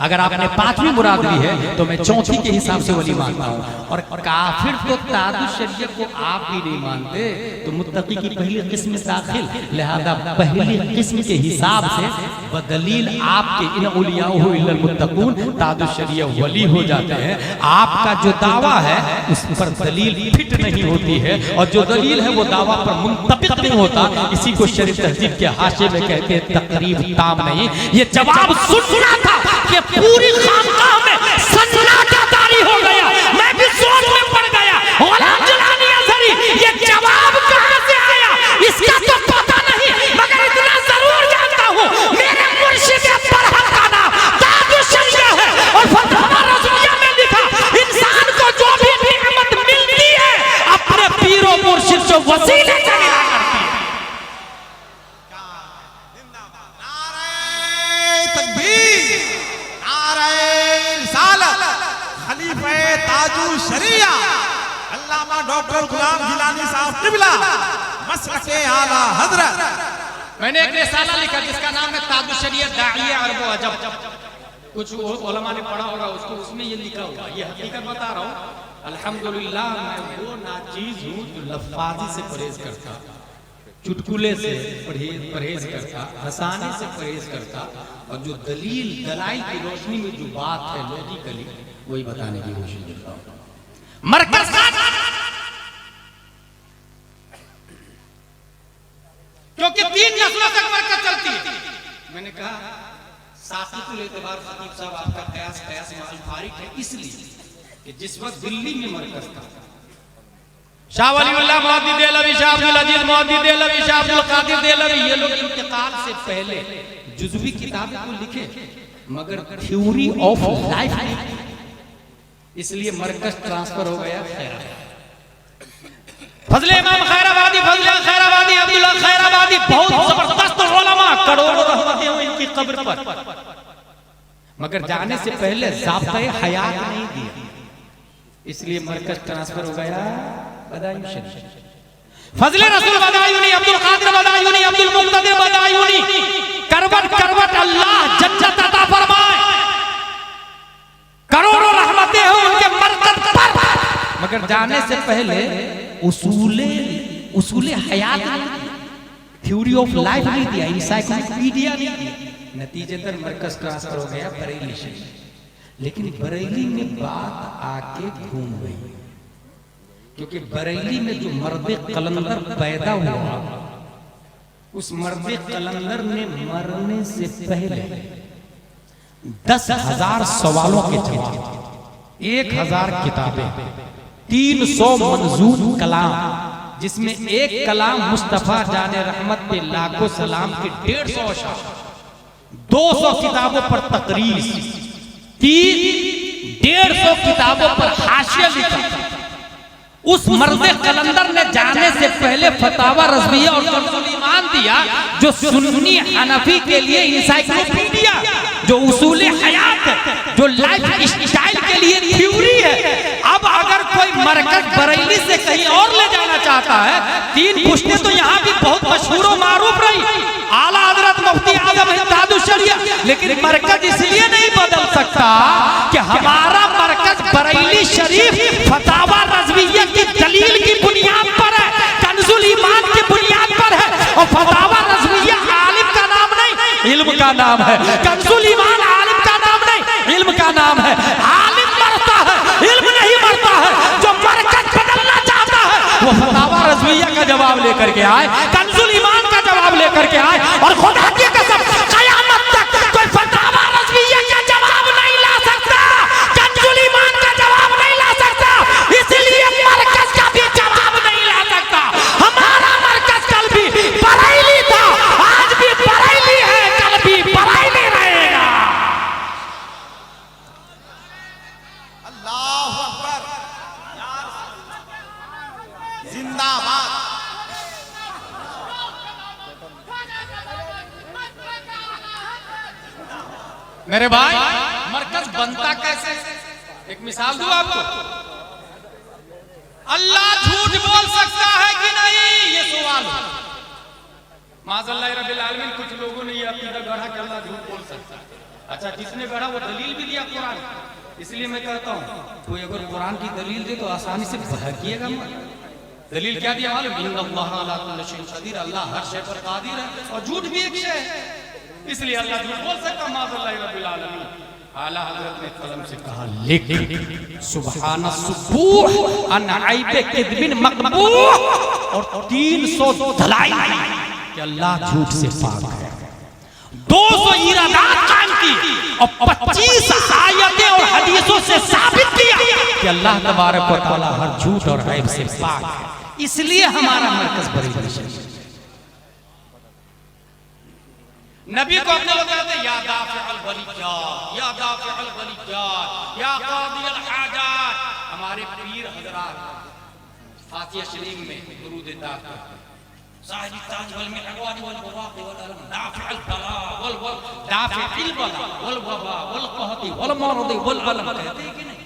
अगर आपने 5वीं मुराद ली है तो मैं 4थी के हिसाब से वली मानता हूँ। और काफिर तो ताजुल शरिया को आप भी नहीं मानते तो मुत्तकी की पहली किस्म दाखिल, लिहाजा पहली किस्म के हिसाब से बदलील आपके इन औलियाहु इल्लल मुत्तकून ताजुल शरिया वली हो जाते हैं। आपका जो दावा है उस पर दलील फिट नहीं होती है, और जो दलील है वो दावा पर मुंतबिक नहीं होता। इसी को शरीफ तहजीब के हाशिए में कहते हैं तकरीब ताम नहीं। ये जवाब सुनना था कि पूरी खानकाह में सन्नाटा तारी हो गया, मैं भी सोच में पड़ गया। गुलाम जिलानी अज़हरी ये जवाब कहां से आया इसका तो पता नहीं, मगर इतना जरूर जानता हूं मेरे मुर्शिद बरहक का नाम ताजुल शरिया है। और फतवा रज़विया में लिखा इंसान को जो भी नेमत मिलती है अपने पीरो मुर्शिद से वसीले से मिला करती है। ताजुल शरिया अल्लामा डॉक्टर गुलाम जिलानी साहब क़िबला मसलके आला हज़रत। मैंने एक रिसाला लिखा जिसका नाम है ताजुल शरिया दाइया अरब अजब। कुछ उलमा ने पढ़ा होगा उसको, उसमें ये लिखा होगा, ये हकीकत बता रहा हूँ। अल्हम्दुलिल्लाह मैं वो नाचीज हूँ जो लफ्ज़ी से परहेज करता, चुटकुले से परहेज करता, हंसाने से परहेज करता, और जो दलील दलाइल की रोशनी में जो बात है लॉजिकली वही बताने की कोशिश करता हूँ। मरकज क्योंकि 3 नस्लों तक मरकज चलती है। मैंने कहा साकितुल एतबार खतीब साहब आपका कयास में अल-फारिक है, इसलिए कि जिस वक्त दिल्ली में मरकज था, शाह वलीउल्लाह मोहद्दिद देहलवी, शाह अब्दुल अजीज मोहद्दिद देहलवी, शाह अब्दुल कादिर देहलवी, ये लोग इंतकाल से पहले जुज़वी किताबें को लिखे, मगर थ्योरी ऑफ लाइफ नहीं, इसलिए मरकज ट्रांसफर हो गया खैराबाद। फजले इमाम खैराबादी, फजले खैराबादी, अब्दुल्लाह खैराबादी, बहुत जबरदस्त उलमा, करोड़ों रहमतें हुई इनकी कब्र पर, मगर जाने से पहले ज़ाब्ता हयात नहीं दिया, इसलिए मरकज ट्रांसफर हो गया बदायूं शरीफ। फजले रसूल बदायूनी, अब्दुल कादिर बदायूनी, अब्दुल मुक्तदिर बदायूनी, करवट करवट अल्लाह जन्नत अता फरमाए, करोड़ों रहमतें हो उनके मरकज पर, मगर जाने से पहले उसूले हयात नहीं, थ्योरी ऑफ लाइफ नहीं दिया, इंसाइक्लोपीडिया नहीं दिया, नतीजतन मरकज ट्रांसफर हो गया बरेली शरीफ। लेकिन बरेली में बात आके घूम गई, क्योंकि बरेली में जो मर्द कलंदर पैदा हुआ, उस मर्द कलंदर ने मरने से पहले 10,000 सवालों के जवाब, 1,000 किताबें, 300 मंजूर कलाम, जिसमें एक कलाम मुस्तफा जाने रहमत पे लाखों सलाम के 150 अशार, 200 किताबों पर तकरीर, 150 किताबों पर हाशिया लिखा। उस मर्द कलंदर ने जाने से पहले फतावा रज़विया और कंजुल ईमान दिया, जो सुन्नी हनफी के लिए इंसाइक्लोपीडिया, जो उसूल हयात है, जो लाइफ स्टाइल के लिए थ्योरी है। अब अगर कोई मरकज बरेली से कहीं और ले जाना चाहता है, 3 पुश्तें तो यहाँ भी बहुत मशहूर और मारूफ रही, आला हजरत मुफ्ती आजम इत्तेहादुश शरिया, लेकिन मरकज इसलिए नहीं बदल सकता कि हमारा मरकज बरेली शरीफ फतावा रज़विया की दलील की बुनियाद पर है, कंजुल ईमान की बुनियाद पर है, और फतावा रज़विया आलिम का नाम नहीं, इल्म का नाम है। कंजुल ईमान आलिम का नाम नहीं, इल्म का नाम है। आलिम मरता है, इल्म नहीं मरता है। जो मरकज बदलना चाहता है वो फतावा रज़विया का जवाब लेकर के आए, कंजुल ईमान का जवाब लेकर के आए, और खुदा की कसम क़यामत तक कोई फतावा रज़विया का जवाब नहीं ला सकता, कंजुल ईमान का जवाब नहीं ला सकता, इसलिए मरकज का भी जवाब नहीं ला सकता। हमारा मरकज कल भी बरेली था, आज भी बरेली है, कल भी बरेली रहेगा। अल्लाहु अकबर, जिंदाबाद। मेरे भाई, मरकज बनता कैसे? एक मिसाल दूं आपको। अल्लाह झूठ बोल सकता है कि नहीं, ये सवाल है। माज़अल्लाह रब्बिल आलमीन, कुछ लोगों ने ये अकीदा गढ़ा कि अल्लाह झूठ बोल सकता है। अच्छा, जिसने गढ़ा वो दलील भी दिया कुरान, इसलिए मैं कहता हूँ कोई अगर कुरान की दलील दे तो आसानी से बहकिएगा मत। दलील क्या दिया मालूम? इन्नल्लाह अला कुल्लि शैइन क़दीर, अल्लाह हर शय पर कादिर है, और झूठ भी एक शय है, इसलिए अल्लाह झूठ बोल सकता। माज़अल्लाह रब्बिल आलमीन, आला हज़रत ने कलम से कहा, लिख सुब्हान सुब्बूह अन ऐब किद्बिन मक़बूह, और 300 दलाइल कि अल्लाह झूठ से पाक है, 200 इरादात कायम की, और 25 आयतें और हदीसों से साबित किया कि अल्लाह तबारक व तआला हर झूठ और ऐब से पाक है। इसलिए हमारा मरकज बरेली शरीफ। नबी को अपने लोग कहते हैं, या दाफ़िअल वलिय्यात, या दाफ़िअल वलिय्यात, या क़ादियल हाजात। हमारे पीर हज़रात फातिहा शरीफ में दुरूद दाद करते हैं, साहिब ताज वल मिअवाद वल बवाक़ वल अलम, दाफ़िअल बला वल दाफ़िअल बला वल वबा वल क़हती वल मरद वल अलम, कहते हैं कि नहीं?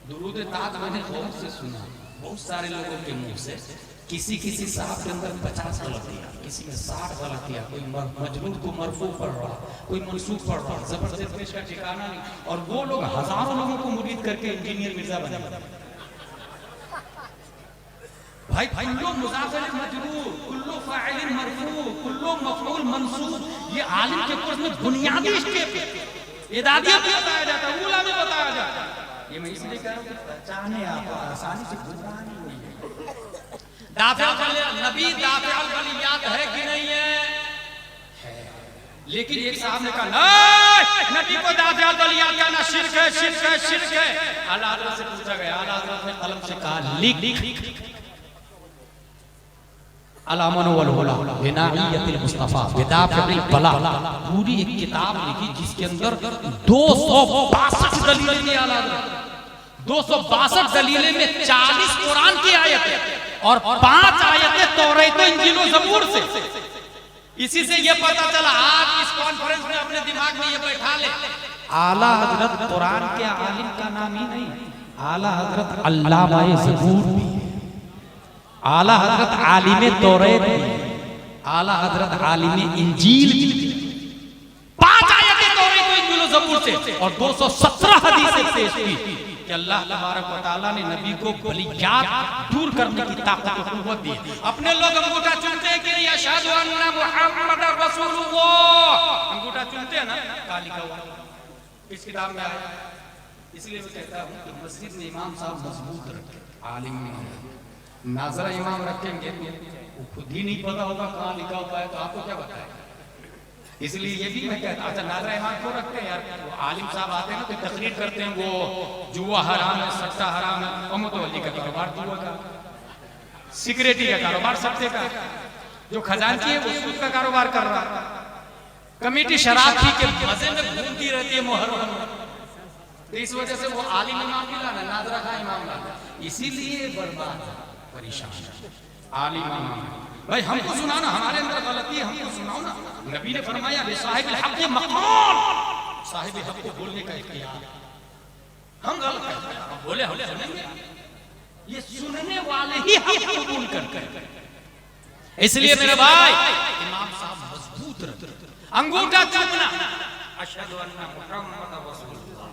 दुरूद ताज मैंने गौर से सुना बहुत सारे लोगों के मुंह से, किसी किसी साहब के अंदर 50 गलतियां, किसी में 60 गलतियां, कोई मजबूर को मरफू पढ़ रहा, कोई मनसूब पढ़ रहा, जबरदस्त पेश का ठिकाना नहीं, और वो लोग हजारों लोगों को मुरीद करके इंजीनियर मिर्जा बने। भाई कुल्लू मुजाफिर मजरूर, कुल्लू फाइल मरफू, कुल्लू मफऊल मंसूब, ये आलिम के कोर्स में बुनियादी स्टेप है। इदादियत में बताया जाता है, उला में बताया जाता है। ये मैं इसलिए कह रहा हूं कि पहचाने आप आसानी से गुमराह नहीं होइए। दाफिल नबी दाफिल वलियात है कि नहीं है? लेकिन एक साहब ने कहा नहीं, नबी को दाफिल वलियात का ना शिर्क है, शिर्क है, शिर्क है। आला हज़रत से पूछा गया, आला हज़रत ने कलम से कहा लिख अलामनु वल हुला बिनाइयतिल मुस्तफा बिदाफिल बला, पूरी एक किताब लिखी जिसके अंदर 262 दलीलें दी आला हज़रत। 262 दलीलें में 40 कुरान की आयतें और 5 आयतें तौरात इंजील और ज़बूर से। इसी से ये पता चला, आज इस कॉन्फ्रेंस में अपने दिमाग में ये बैठा ले, आला हज़रत कुरान के आलिम का नाम ही नहीं, आला हज़रत अल्लामा ज़बूर भी, आला हज़रत आलिम तौरात भी, आला हज़रत आलिम इंजील भी। 5 आयतें तौरात और इंजील और ज़बूर से और 217 हदीसें पेश की कि अल्लाह तबारक व तआला ने नबी को बलियात दूर करने की ताकत और कुव्वत दी। अपने लोग अंगूठा चूमते हैं कि नहीं, अशहदु अन्ना मुहम्मदर रसूलुल्लाह, अंगूठा चूमते हैं ना, कहाँ लिखा हुआ इस किताब में आया। इसलिए मैं कहता हूँ कि मस्जिद में इमाम साहब मजबूत रखें, आलिम नाजरा इमाम रखेंगे वो खुद ही नहीं पता होगा कहाँ लिखा हुआ है, तो आपको क्या बताएगा। इसलिए ये भी मैं कहता, अच्छा नाजरा इमाम क्यों रखते हैं यार, वो आलिम साहब आते हैं ना, तो तकरीर करते हैं, वो जुआ हराम है, सट्टा हराम है, अमतवली का कारोबार जुआ का, सिगरेटी का कारोबार सट्टे का, जो खजानची है वो सूद का कारोबार कर रहा, कमेटी शराब पी के मजे में घूमती रहती है मुहर्रम में, तो इस वजह से वो आलिम इमाम नहीं लाना, नाजरा का इमाम लाना, इसीलिए बर्बाद परेशान आलिम इमाम। भाई हमको सुनाना, हमारे अंदर गलती है हमको सुनाओ ना। नबी ने फरमाया साहिब हक मकाम, साहिब हक को बोलने का इख्तियार, हम गलत करते हैं, हम बोले हम सुनेंगे, ये सुनने वाले ही हक कबूल करते हैं। इसलिए मेरे भाई इमाम साहब मजबूत रखते, अंगूठा चूमना अशहदु अन्ना मुहम्मदर रसूलुल्लाह।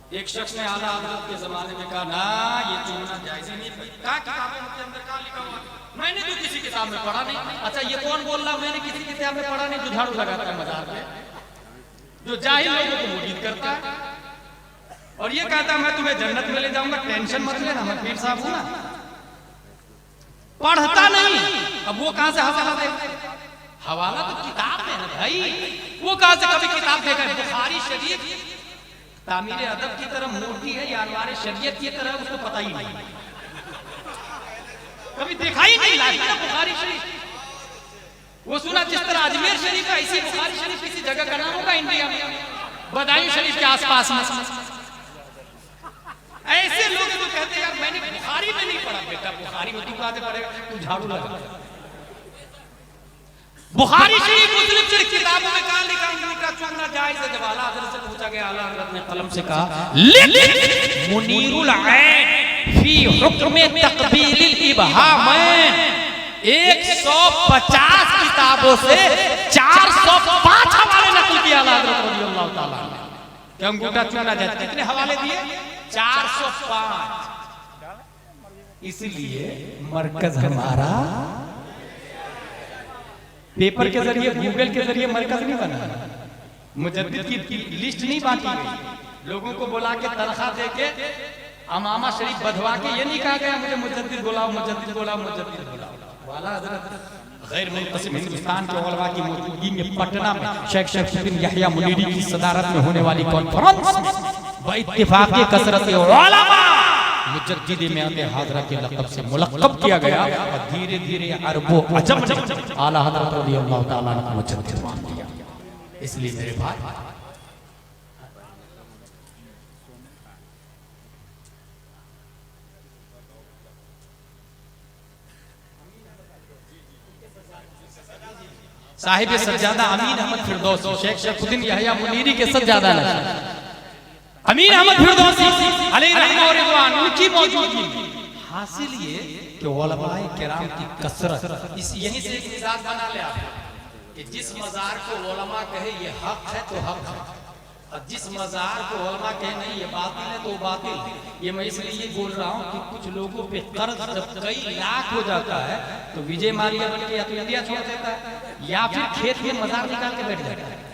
एक शख्स ने आला हज़रत के जमाने में कहा ना ये चूमना जायज़ नहीं, क्या किताबों के अंदर क्या लिखा हुआ, मैंने तो किसी किताब में पढ़ा नहीं। अच्छा ये कौन बोल रहा, मैंने किसी किताब में पढ़ा नहीं, जो झाड़ू लगाता है मजार पे, जो जाहिल लोगों को मुरीद करता है और ये कहता है मैं तुम्हें जन्नत में ले जाऊंगा, टेंशन मत लेना, मैं पीर साहब हूं ना। पढ़ता नहीं, अब वो कहां से हवाला दे, हवाला तो किताब है ना भाई, वो कहां से कभी किताब देगा। बुखारी शरीफ तामीर अदब की तरह मूर्ति है या अनवार शरीयत की तरह, उसको पता ही नहीं, कभी देखा ही नहीं ना बुखारी शरीफ। वो सुना जिस तरह अजमेर शरीफ है, इसी बुखारी शरीफ किसी जगह का नाम होगा इंडिया में, बदायूं शरीफ के आसपास में। ऐसे लोग तो कहते हैं यार मैंने बुखारी में नहीं पढ़ा, बेटा बुखारी में तू कहां से पढ़ेगा, तू झाड़ू लगा। बुखारी शरीफ मुस्लिम शरीफ किताबों में कहां लिखा अंगूठा चूमना जायज़ है। जब आला हज़रत से पूछा गया, आला हज़रत ने कलम से कहा लिख मुनीरुल ऐन फी हुक्म तकबीलिल इबहामैन, 150 किताबों से 405 हवाले नकल किया आला हज़रत रज़ियल्लाहु ताला कि अंगूठा चूमना जायज़। कितने हवाले दिए? 405। इसलिए मरकज हमारा पेपर के जरिए, गूगल के जरिए मरकज नहीं बना, मुजद्दिद की लिस्ट नहीं बांटी गई, लोगों को बुला के तनख्वाह दे के अमामा शरीफ बधवा के ये नहीं कहा गया मुझे मुजद्दिद बुलाओ, मुजद्दिद बुलाओ, मुजद्दिद बुलाओ। वाला हज़रत गैर मुनक़सिम हिंदुस्तान के उलमा की मौजूदगी में पटना में शेख शरीफुद्दीन यहया मुनीरी की सदारत में होने वाली कॉन्फ्रेंस में बइत्तिफाक़ कसरत उलमा मुजद्दिद मियात हाज़रा के लक़ब से मुलक़्क़ब किया गया और धीरे धीरे अरबों अजम ने आला हज़रत रज़ियल्लाहु ताला अन्हु को मुजद्दिद मान लिया। इसलिए मेरे भाई साहिब सज्जादा अमीन अहमद फिरदौसी, शेख शरीफुद्दीन यहया मुनीरी के सज्जादा नशीन अमीन अहमद फिरदौसी अलैहि रहमतुल्लाह, उनकी मौजूदगी हासिल ये कि उलमाए किराम की कसरत, इस यहीं से एक मिजाज बना ले आप कि जिस मज़ार को उलमा कहे ये हक है तो हक है, और जिस मज़ार को उलमा कहे नहीं ये बातिल है तो बातिल है। ये मैं इसलिए बोल रहा हूँ कि कुछ लोगों पे कर्ज जब कई लाख हो जाता है तो विजय माल्या बन के या तो इंडिया छोड़ देता है या फिर खेत में मज़ार निकाल के बैठ जाता है।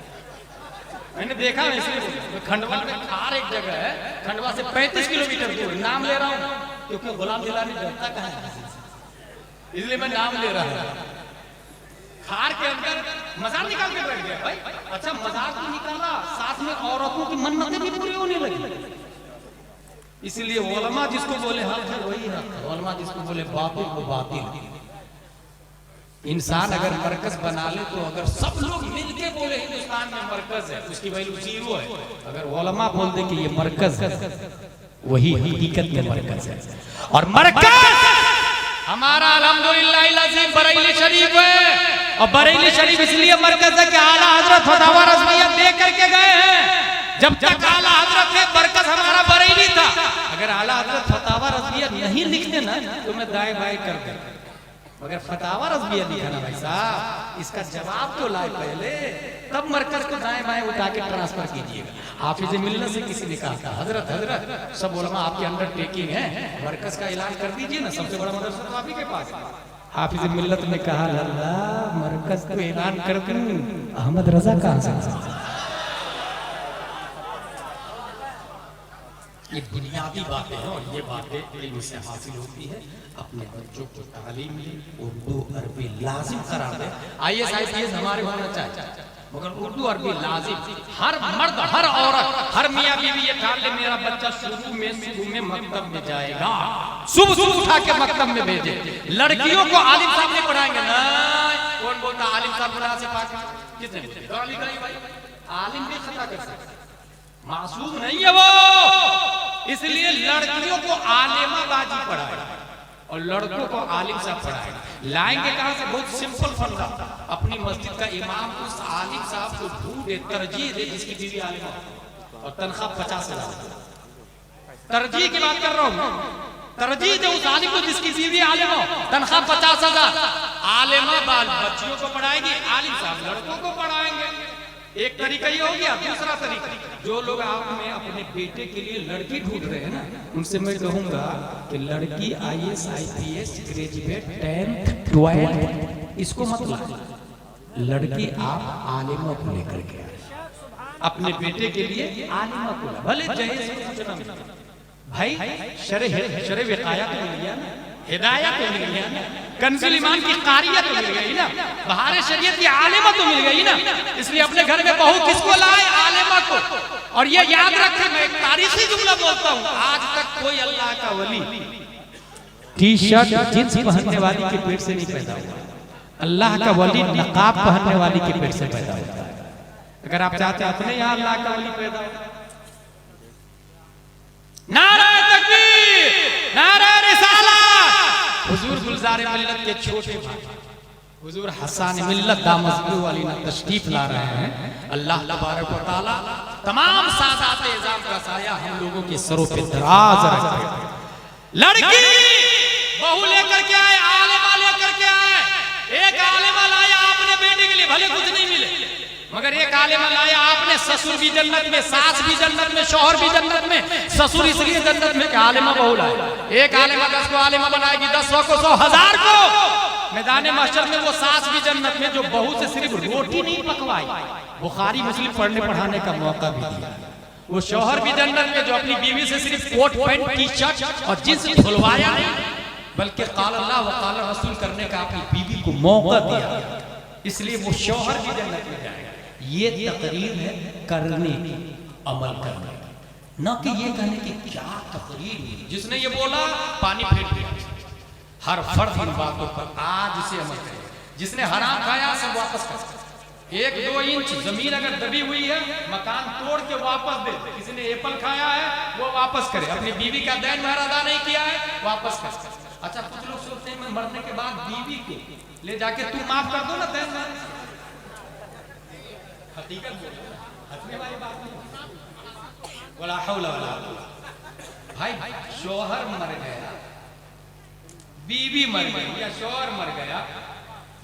मैंने देखा है, इसलिए खंडवा में खार एक जगह है, खंडवा से 35 किलोमीटर दूर, नाम ले रहा हूँ क्योंकि गुलाम दिलानी जनता कहाँ है, इसलिए मैं नाम ले रहा हूँ। खार के अंदर मज़ार निकाल के बैठ गया भाई। अच्छा मज़ार तो निकाला, साथ में औरतों की मन्नतें भी पूरी होने लगी। इसलिए उलमा जिसको बोले हक है वही हक है, उलमा जिसको बोले बातिल वो बातिल। इंसान अगर मरकज बना ले तो अगर सब लोग मिलके बोले हिंदुस्तान में मरकज है उसकी वैल्यू 0 है। अगर उलमा बोल दे कि ये मरकज है वही हकीकत में मरकज है। और मरकज हमारा अल्हम्दुलिल्लाह अज़ीम बरेली शरीफ है, और बरेली शरीफ इसलिए मरकज है कि आला हजरत फतवा रज़विय्या दे करके गए हैं। जब तक आला हजरत है मरकज हमारा बरेली था। अगर आला हजरत फतवा रज़विय्या नहीं लिखते ना तो मैं दाएं बाएं कर दूं, मगर फतवा रज़विय्या लिखा ना भाई साहब, इसका जवाब तो लाए पहले, तब मरकज को दाएं बाएं उठा के ट्रांसफर कीजिएगा। हाफिज मिल्लत से किसी ने कहा था हजरत सब उलमा आपकी अंडरटेकिंग है, मरकज का ऐलान कर दीजिए ना, सबसे बड़ा मदरसा तो आप ही के पास है। हाफिज मिल्लत ने कहा अल्लाह मरकज को ऐलान कर दूं, अहमद रजा कहां से? ये बुनियादी बातें हैं और ये बातें इल्म से हासिल होती है। अपने बच्चों को तालीम में उर्दू अरबी लाजिम करार दे। IAS IPS हमारे होना चाहिए मगर उर्दू अरबी लाजिम। हर मर्द हर औरत हर मियाँ बीवी ये ठान ले मेरा बच्चा शुरू में मकतब में जाएगा, सुबह सुबह उठा के मकतब में भेजे। लड़कियों को आलिम साहब नहीं पढ़ाएंगे ना, कौन बोलता आलिम साहब बना से पाक किसने बोला? आलिम भी खता कर सकता, मासूम नहीं है वो। इसलिए लड़कियों को आलिमाबाजी पढ़ाए और लड़कों को आलिम साहब पढ़ाए। लाएंगे कहां से? बहुत सिंपल फंडा, अपनी मस्जिद का इमाम उस आलिम साहब को ढूंढे, तरजीह दे जिसकी बीवी आलिम हो और तनख्वाह 50,000। तरजीह की बात कर रहा हूं, तरजीह दे उस आलिम को जिसकी बीवी आलिम हो, तनख्वाह 50,000। आलिमा बाल बच्चियों को पढ़ाएगी, आलिम साहब लड़कों को पढ़ाएंगे। एक तरीका ये हो गया। दूसरा तरीका, जो लोग आप में अपने बेटे के लिए लड़की ढूंढ रहे हैं ना, उनसे मैं कहूंगा कि लड़की IAS IPS graduate 10th 12th इसको मत लाओ, लड़की आप आलिमा को लेकर के अपने बेटे के लिए आलिमा को, भले जहेज भाई शरह विकाया तो मिल गया ना, हिदायत तो मिल गया ना, कंजुल ईमान की कारियत तो मिल गई ना, बहार शरीयत की आलिमा तो मिल गई ना। इसलिए अपने घर में बहू किसको लाए? आलिमा को। और ये याद रखें, मैं एक तारीखी जुमला बोलता हूँ, आज तक कोई अल्लाह का वली टी-शर्ट जींस पहनने वाली के पेट से नहीं पैदा हुआ। अल्लाह का वली नकाब पहनने वाली के पेट से पैदा होता है। अगर आप चाहते हैं अपने यहाँ अल्लाह का वली पैदा हो, नारा तकबीर, नारा रिसालत। हुजूर गुलजार मिल्लत के छोटे भाई हुजूर हसन मिल्लत दामस्बू वाली ने तशरीफ ला रहे हैं। अल्लाह तबारक व तआला तमाम सादात इज़ाम का साया हम लोगों के सरों पे दराज रखे। लड़की बहू लेकर के आए, आलिमा लेकर के आए। एक आलिमा लाया आपने बेटे के लिए, भले कुछ नहीं मिले, मगर एक आलिमा लाया आपने, ससुर भी जन्नत में, सास भी जन्नत में, शौहर भी जन्नत में। ससुर इसलिए जन्नत में कि आलिमा बहू लाया। एक आलिमा 10 को आलिमा बनाएगी, 10 100 को 100 1000 को मैदान महशर में। वो सास भी जन्नत में जो बहू से सिर्फ रोटी नहीं पकवाई, बुखारी मुस्लिम पढ़ने पढ़ाने का मौका भी दिया। वो शौहर भी जन्नत में जो अपनी बीवी से सिर्फ कोट पैंट टी-शर्ट और जींस धुलवाया नहीं, बल्कि क़ाल अल्लाह व क़ाल रसूल करने का अपनी बीवी को मौका दिया। इसलिए वो शौहर भी जन्नत में जाएगा। ये तकरीर है करने की, अमल करने की, न कि ये कहने की क्या तकरीर। जिसने ये बोला पानी फेंक दिया। हर फर्द इन बातों पर आज से अमल करे। जिसने हराम खाया सब वापस कर। 1-2 इंच जमीन अगर दबी हुई है, मकान तोड़ के वापस दे। किसी ने एप्पल खाया है वो वापस करे। अपनी बीवी का दैन महर अदा नहीं किया है, वापस कर। अच्छा, कुछ लोग सोचते हैं मैं मरने के बाद बीवी को ले जाके तू माफ कर दो ना दैन महर। हकीकत हंसने वाली बात नहीं। वला हौला वला कुव्वता। भाई शौहर मर गया, बीवी मर गई या शौहर मर गया,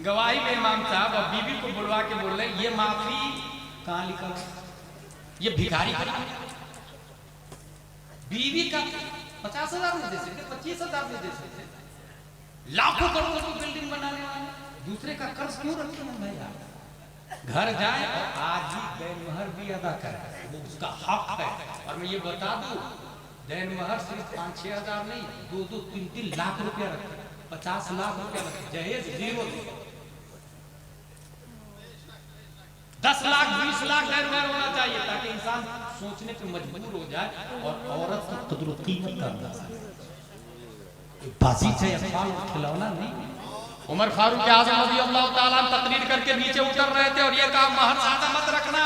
गवाही में इमाम साहब अब बीवी को बुलवा के बोल रहे ये माफी कहाँ लिखा हुआ? ये भिखारी बीवी का 50,000 में दे सकते, 25,000 में दे सकते, लाखों करोड़ों की बिल्डिंग बनाने वाले दूसरे का कर्ज क्यों रखे हैं भाई? घर जाए और आज ही देन महर भी अदा करे, वो उसका हक है। और मैं ये बता दूं, देन महर सिर्फ 5-6 हजार नहीं, 2-3 लाख रुपया रखे, 50 लाख रुपया रखे, जहेज 0 10 लाख 20 लाख देन महर होना चाहिए ताकि इंसान सोचने पे मजबूर हो जाए और औरत की कदर कीमत करना बाजी है, खिलौना नहीं। उमर फारूक आज़म रज़ी अल्लाह ताला तकरीर करके नीचे उतर रहे थे और ये कहा महर ज्यादा मत रखना।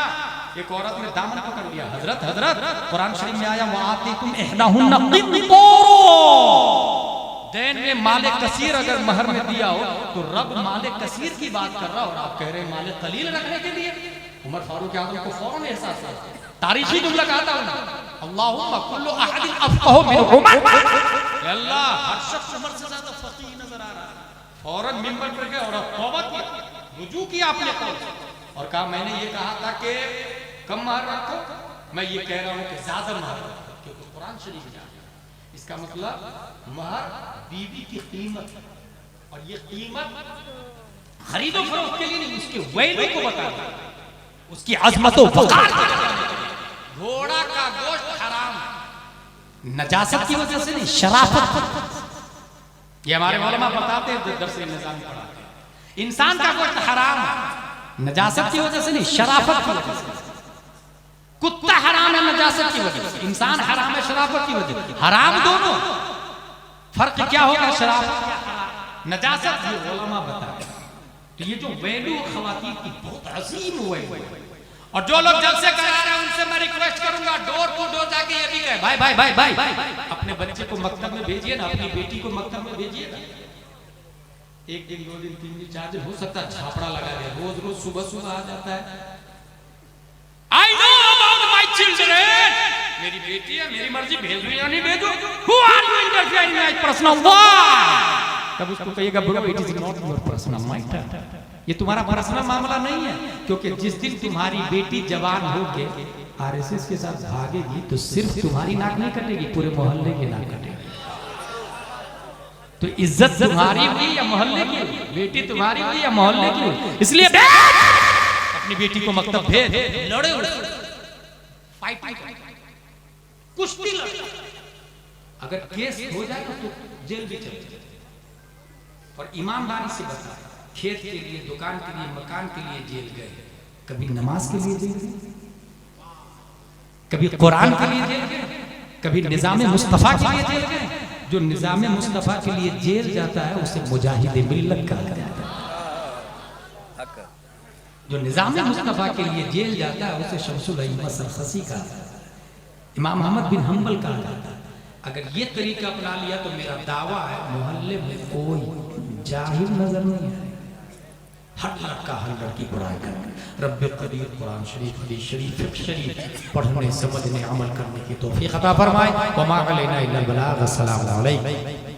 एक औरत ने दामन पकड़ लिया, हजरत कुरान शरीफ में आया वआतीकुम इहदाहुन्ना क़िंतारा, देन में माले कसीर अगर महर में दिया हो तो रब माले कसीर की बात कर रहा और आप कह रहे हैं माले कलील रखने के लिए। उमर फारूक आज़म को फौरन एहसास हुआ, तारीखी जुमला कहता हूं, अल्लाहुम्मा कुल्लु अहदिन अफ़क़हु मिन उमर, अल्लाह हर शख्स उमर से ज्यादा फकीह नजर आ रहा है। फौरन मिंबर पर गए और तौबा की, रुजू किया अपने कौल और कहा मैंने ये कहा था कि कम महर रखो, मैं ये कह रहा हूं कि ज्यादा महर रखो, क्योंकि कुरान शरीफ में इसका मतलब महर बीवी की कीमत, और ये कीमत खरीदो फरोख्त के लिए नहीं, उसके वैल्यू को बताता, उसकी अजमत और वक़ार को बताने के लिए। घोड़ा का गोश्त हराम नजासत की वजह से नहीं, शराफत, ये हमारे मौलमा बताते हैं, दर्स निज़ाम पढ़ाते हैं। इंसान का गोश्त हराम नजासत की वजह से नहीं, शराफत की वजह से। कुत्ता हराम है नजासत की वजह से, इंसान हराम है शराफत की वजह से। हराम दोनों, फर्क क्या होगा शराफत नजासत? ये उलमा बताते हैं। तो ये जो वैल्यू खवातीन की बहुत अजीम वैल्यू है, और जो लोग जलसे करा रहे हैं उनसे मैं रिक्वेस्ट करूंगा डोर टू डोर जाके ये भी कहे भाई भाई भाई भाई अपने बच्चे को मकतब में भेजिए ना, अपनी बेटी को मकतब में भेजिए ना। 1 दिन 2 दिन 3 दिन 4 दिन हो सकता है छापड़ा लगा दे, रोज रोज सुबह सुबह आ जाता है। I know about my children, मेरी बेटी है, मेरी मर्जी भेजूं या नहीं भेजूं। Who are you interfering in my personal life? तब उसको कहिएगा bro it is not your personal matter, ये तुम्हारा पर्सनल मामला नहीं है, क्योंकि जिस दिन तुम्हारी बेटी जवान होके आरएसएस के साथ भागेगी तो सिर्फ तुम्हारी नाक नहीं कटेगी, पूरे मोहल्ले की नाक कटेगी। तो इज्जत तुम्हारी हुई या मोहल्ले की? बेटी तुम्हारी हुई या मोहल्ले की? इसलिए अपनी बेटी को मकतब भेज, लड़े फाइट कुश्ती लड़े, अगर केस हो जाए तो जेल भी चले जाए। और ईमानदारी से बता, खेत के लिए, दुकान के लिए, मकान के लिए जेल गए, कभी नमाज के लिए जेल गए, कभी कुरान के लिए जेल गए, कभी निजामे मुस्तफा के लिए जेल गए। जो निजामे मुस्तफा के लिए जेल जाता है उसे मुजाहिद मिल्लत कहा जाता है, जो निजामे मुस्तफा के लिए जेल जाता है उसे शमसुल अइम्मा सरखसी कहा जाता है, इमाम अहमद बिन हंबल कहा जाता है। अगर ये तरीका अपना लिया तो मेरा दावा है मोहल्ले में कोई जाहिल नजर नहीं है, हर लड़का हर लड़की पढ़ाई कर रब्बे करीर कुरान शरीफ, हदीस शरीफ, फिक्र शरीफ पढ़ने समझने अमल करने की तौफीक अता फरमाए। व मा अलैना इल्लल बलाग। अस्सलामु अलैकुम।